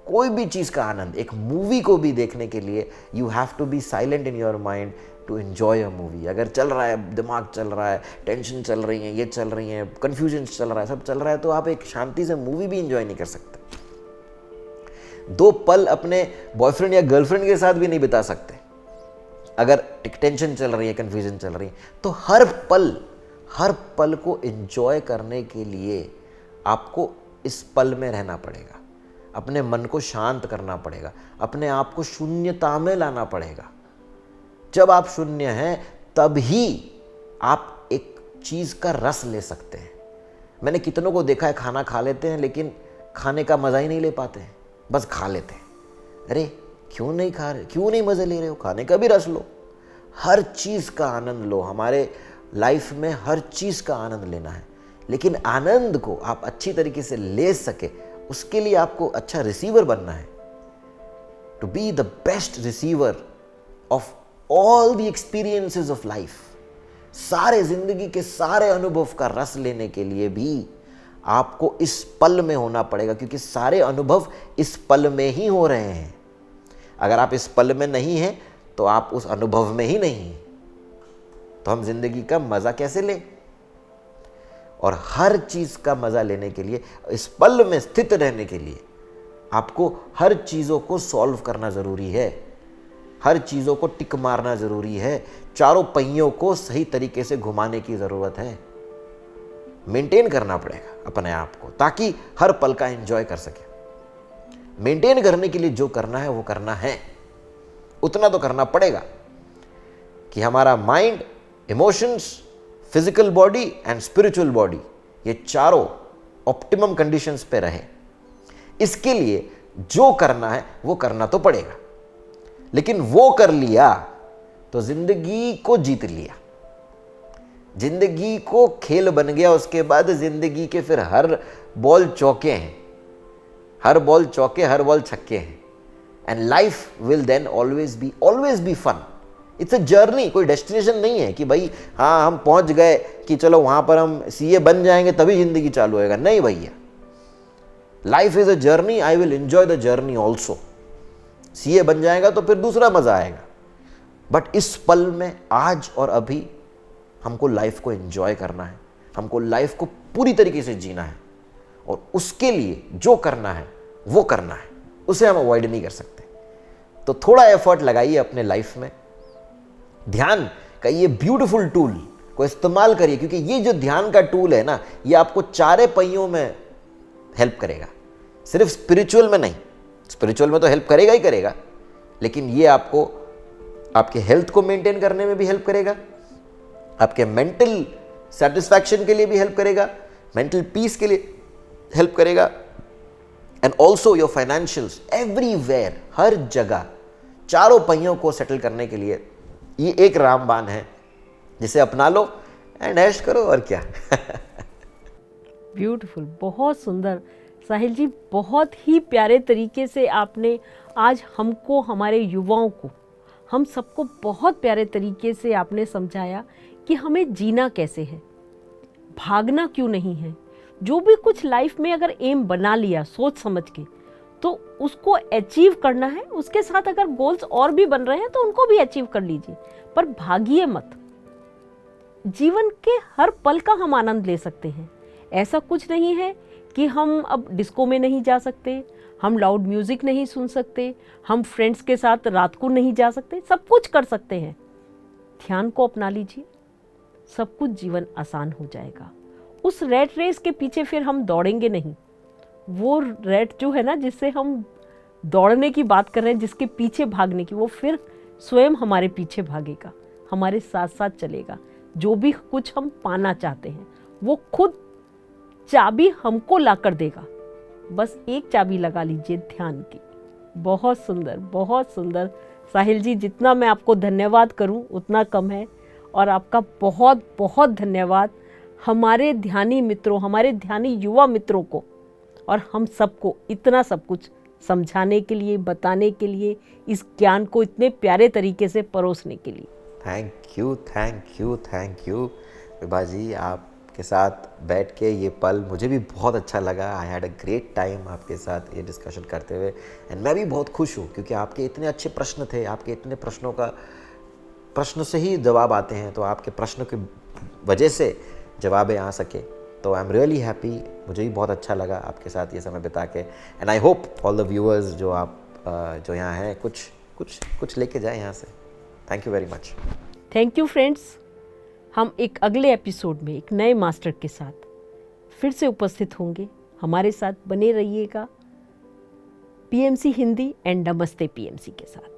कोई भी चीज़ का आनंद, एक मूवी को भी देखने के लिए you have to be silent in your mind to enjoy a movie. अगर चल रहा है, दिमाग चल रहा है, टेंशन चल रही है, ये चल रही है, कन्फ्यूजन चल रहा है, सब चल रहा है, तो आप एक शांति से मूवी भी एंजॉय नहीं कर सकते। 2 पल अपने बॉयफ्रेंड या गर्लफ्रेंड के साथ भी नहीं बिता सकते अगर टेंशन चल रही है, कन्फ्यूजन चल रही है। तो हर पल को एंजॉय करने के लिए आपको इस पल में रहना पड़ेगा, अपने मन को शांत करना पड़ेगा, अपने आप को शून्यता में लाना पड़ेगा। जब आप शून्य हैं तभी आप एक चीज़ का रस ले सकते हैं। मैंने कितनों को देखा है, खाना खा लेते हैं लेकिन खाने का मज़ा ही नहीं ले पाते हैं, बस खा लेते हैं। अरे क्यों नहीं खा रहे, क्यों नहीं मज़े ले रहे हो? खाने का भी रस लो, हर चीज़ का आनंद लो। हमारे लाइफ में हर चीज़ का आनंद लेना है, लेकिन आनंद को आप अच्छी तरीके से ले सके उसके लिए आपको अच्छा रिसीवर बनना है। To be the best receiver of all the experiences of life, सारे जिंदगी के सारे अनुभव का रस लेने के लिए भी आपको इस पल में होना पड़ेगा, क्योंकि सारे अनुभव इस पल में ही हो रहे हैं। अगर आप इस पल में नहीं हैं तो आप उस अनुभव में ही नहीं हैं, तो हम जिंदगी का मजा कैसे लें? और हर चीज का मजा लेने के लिए, इस पल में स्थित रहने के लिए आपको हर चीजों को सॉल्व करना जरूरी है, हर चीजों को टिक मारना जरूरी है, चारों पहियों को सही तरीके से घुमाने की जरूरत है। मेंटेन करना पड़ेगा अपने आप को ताकि हर पल का एंजॉय कर सके। मेंटेन करने के लिए जो करना है वो करना है, उतना तो करना पड़ेगा कि हमारा mind, emotions, physical body and spiritual body, ये चारों ऑप्टिमम कंडीशंस पे रहे। इसके लिए जो करना है वो करना तो पड़ेगा, लेकिन वो कर लिया तो जिंदगी को जीत लिया, जिंदगी को खेल बन गया। उसके बाद जिंदगी के फिर हर बॉल चौके हैं, हर बॉल चौके, हर बॉल छक्के हैं। And life will then always be fun. It's a journey, कोई डेस्टिनेशन नहीं है कि भाई हाँ हम पहुंच गए कि चलो वहां पर हम सीए बन जाएंगे तभी जिंदगी चालू होएगा। नहीं भैया, life is a journey, I will enjoy the journey also. CA बन जाएगा तो फिर दूसरा मजा आएगा, बट इस पल में आज और अभी हमको लाइफ को एंजॉय करना है, हमको लाइफ को पूरी तरीके से जीना है और उसके लिए जो करना है वो करना है, उसे हम अवॉइड नहीं कर सकते। तो थोड़ा एफर्ट लगाइए अपने लाइफ में, ध्यान का ये ब्यूटीफुल टूल को इस्तेमाल करिए, क्योंकि ये जो ध्यान का टूल है ना, ये आपको चारे पहियों में हेल्प करेगा, सिर्फ स्पिरिचुअल में नहीं। स्पिरिचुअल में तो हेल्प करेगा ही करेगा, लेकिन ये आपको आपके हेल्थ को मेंटेन करने में भी हेल्प करेगा, आपके मेंटल सेटिस्फैक्शन के लिए भी हेल्प करेगा, मेंटल पीस के लिए हेल्प करेगा, and also your financials, everywhere, हर जगह चारों पहियों को सेटल करने के लिए ये एक रामबाण है, जिसे अपना लो एंड ऐश करो, और क्या। ब्यूटीफुल, बहुत सुंदर साहिल जी, बहुत ही प्यारे तरीके से आपने आज हमको, हमारे युवाओं को, हम सबको बहुत प्यारे तरीके से आपने समझाया कि हमें जीना कैसे है, भागना क्यों नहीं है। जो भी कुछ लाइफ में अगर एम बना लिया सोच समझ के, तो उसको अचीव करना है। उसके साथ अगर गोल्स और भी बन रहे हैं तो उनको भी अचीव कर लीजिए, पर भागिए मत। जीवन के हर पल का हम आनंद ले सकते हैं। ऐसा कुछ नहीं है कि हम अब डिस्को में नहीं जा सकते, हम लाउड म्यूजिक नहीं सुन सकते, हम फ्रेंड्स के साथ रात को नहीं जा सकते, सब कुछ कर सकते हैं। ध्यान को अपना लीजिए, सब कुछ जीवन आसान हो जाएगा। उस रैट रेस के पीछे फिर हम दौड़ेंगे नहीं। वो रैट जो है ना, जिससे हम दौड़ने की बात कर रहे हैं, जिसके पीछे भागने की, वो फिर स्वयं हमारे पीछे भागेगा, हमारे साथ साथ चलेगा। जो भी कुछ हम पाना चाहते हैं वो खुद चाबी हमको ला कर देगा। बस एक चाबी लगा लीजिए ध्यान की। बहुत सुंदर, बहुत सुंदर साहिल जी, जितना मैं आपको धन्यवाद करूं उतना कम है। और आपका बहुत बहुत धन्यवाद हमारे ध्यानी मित्रों, हमारे ध्यानी युवा मित्रों को और हम सबको इतना सब कुछ समझाने के लिए, बताने के लिए, इस ज्ञान को इतने प्यारे तरीके से परोसने के लिए। Thank you, thank you, thank you Vibha ji. आपके साथ बैठ के ये पल मुझे भी बहुत अच्छा लगा। I had a great time आपके साथ ये डिस्कशन करते हुए, एंड मैं भी बहुत खुश हूँ क्योंकि आपके इतने अच्छे प्रश्न थे। आपके इतने प्रश्नों का, प्रश्न से ही जवाब आते हैं, तो आपके प्रश्न की वजह से जवाबें आ सके, तो आई एम रियली हैप्पी। मुझे भी बहुत अच्छा लगा आपके साथ ये समय बिता के, and I hope all the viewers जो आप जो यहाँ हैं कुछ लेके जाए यहाँ से। Thank you very much. Thank you friends. हम एक अगले एपिसोड में एक नए मास्टर के साथ फिर से उपस्थित होंगे। हमारे साथ बने रहिएगा पीएमसी हिंदी एंड नमस्ते पीएमसी के साथ।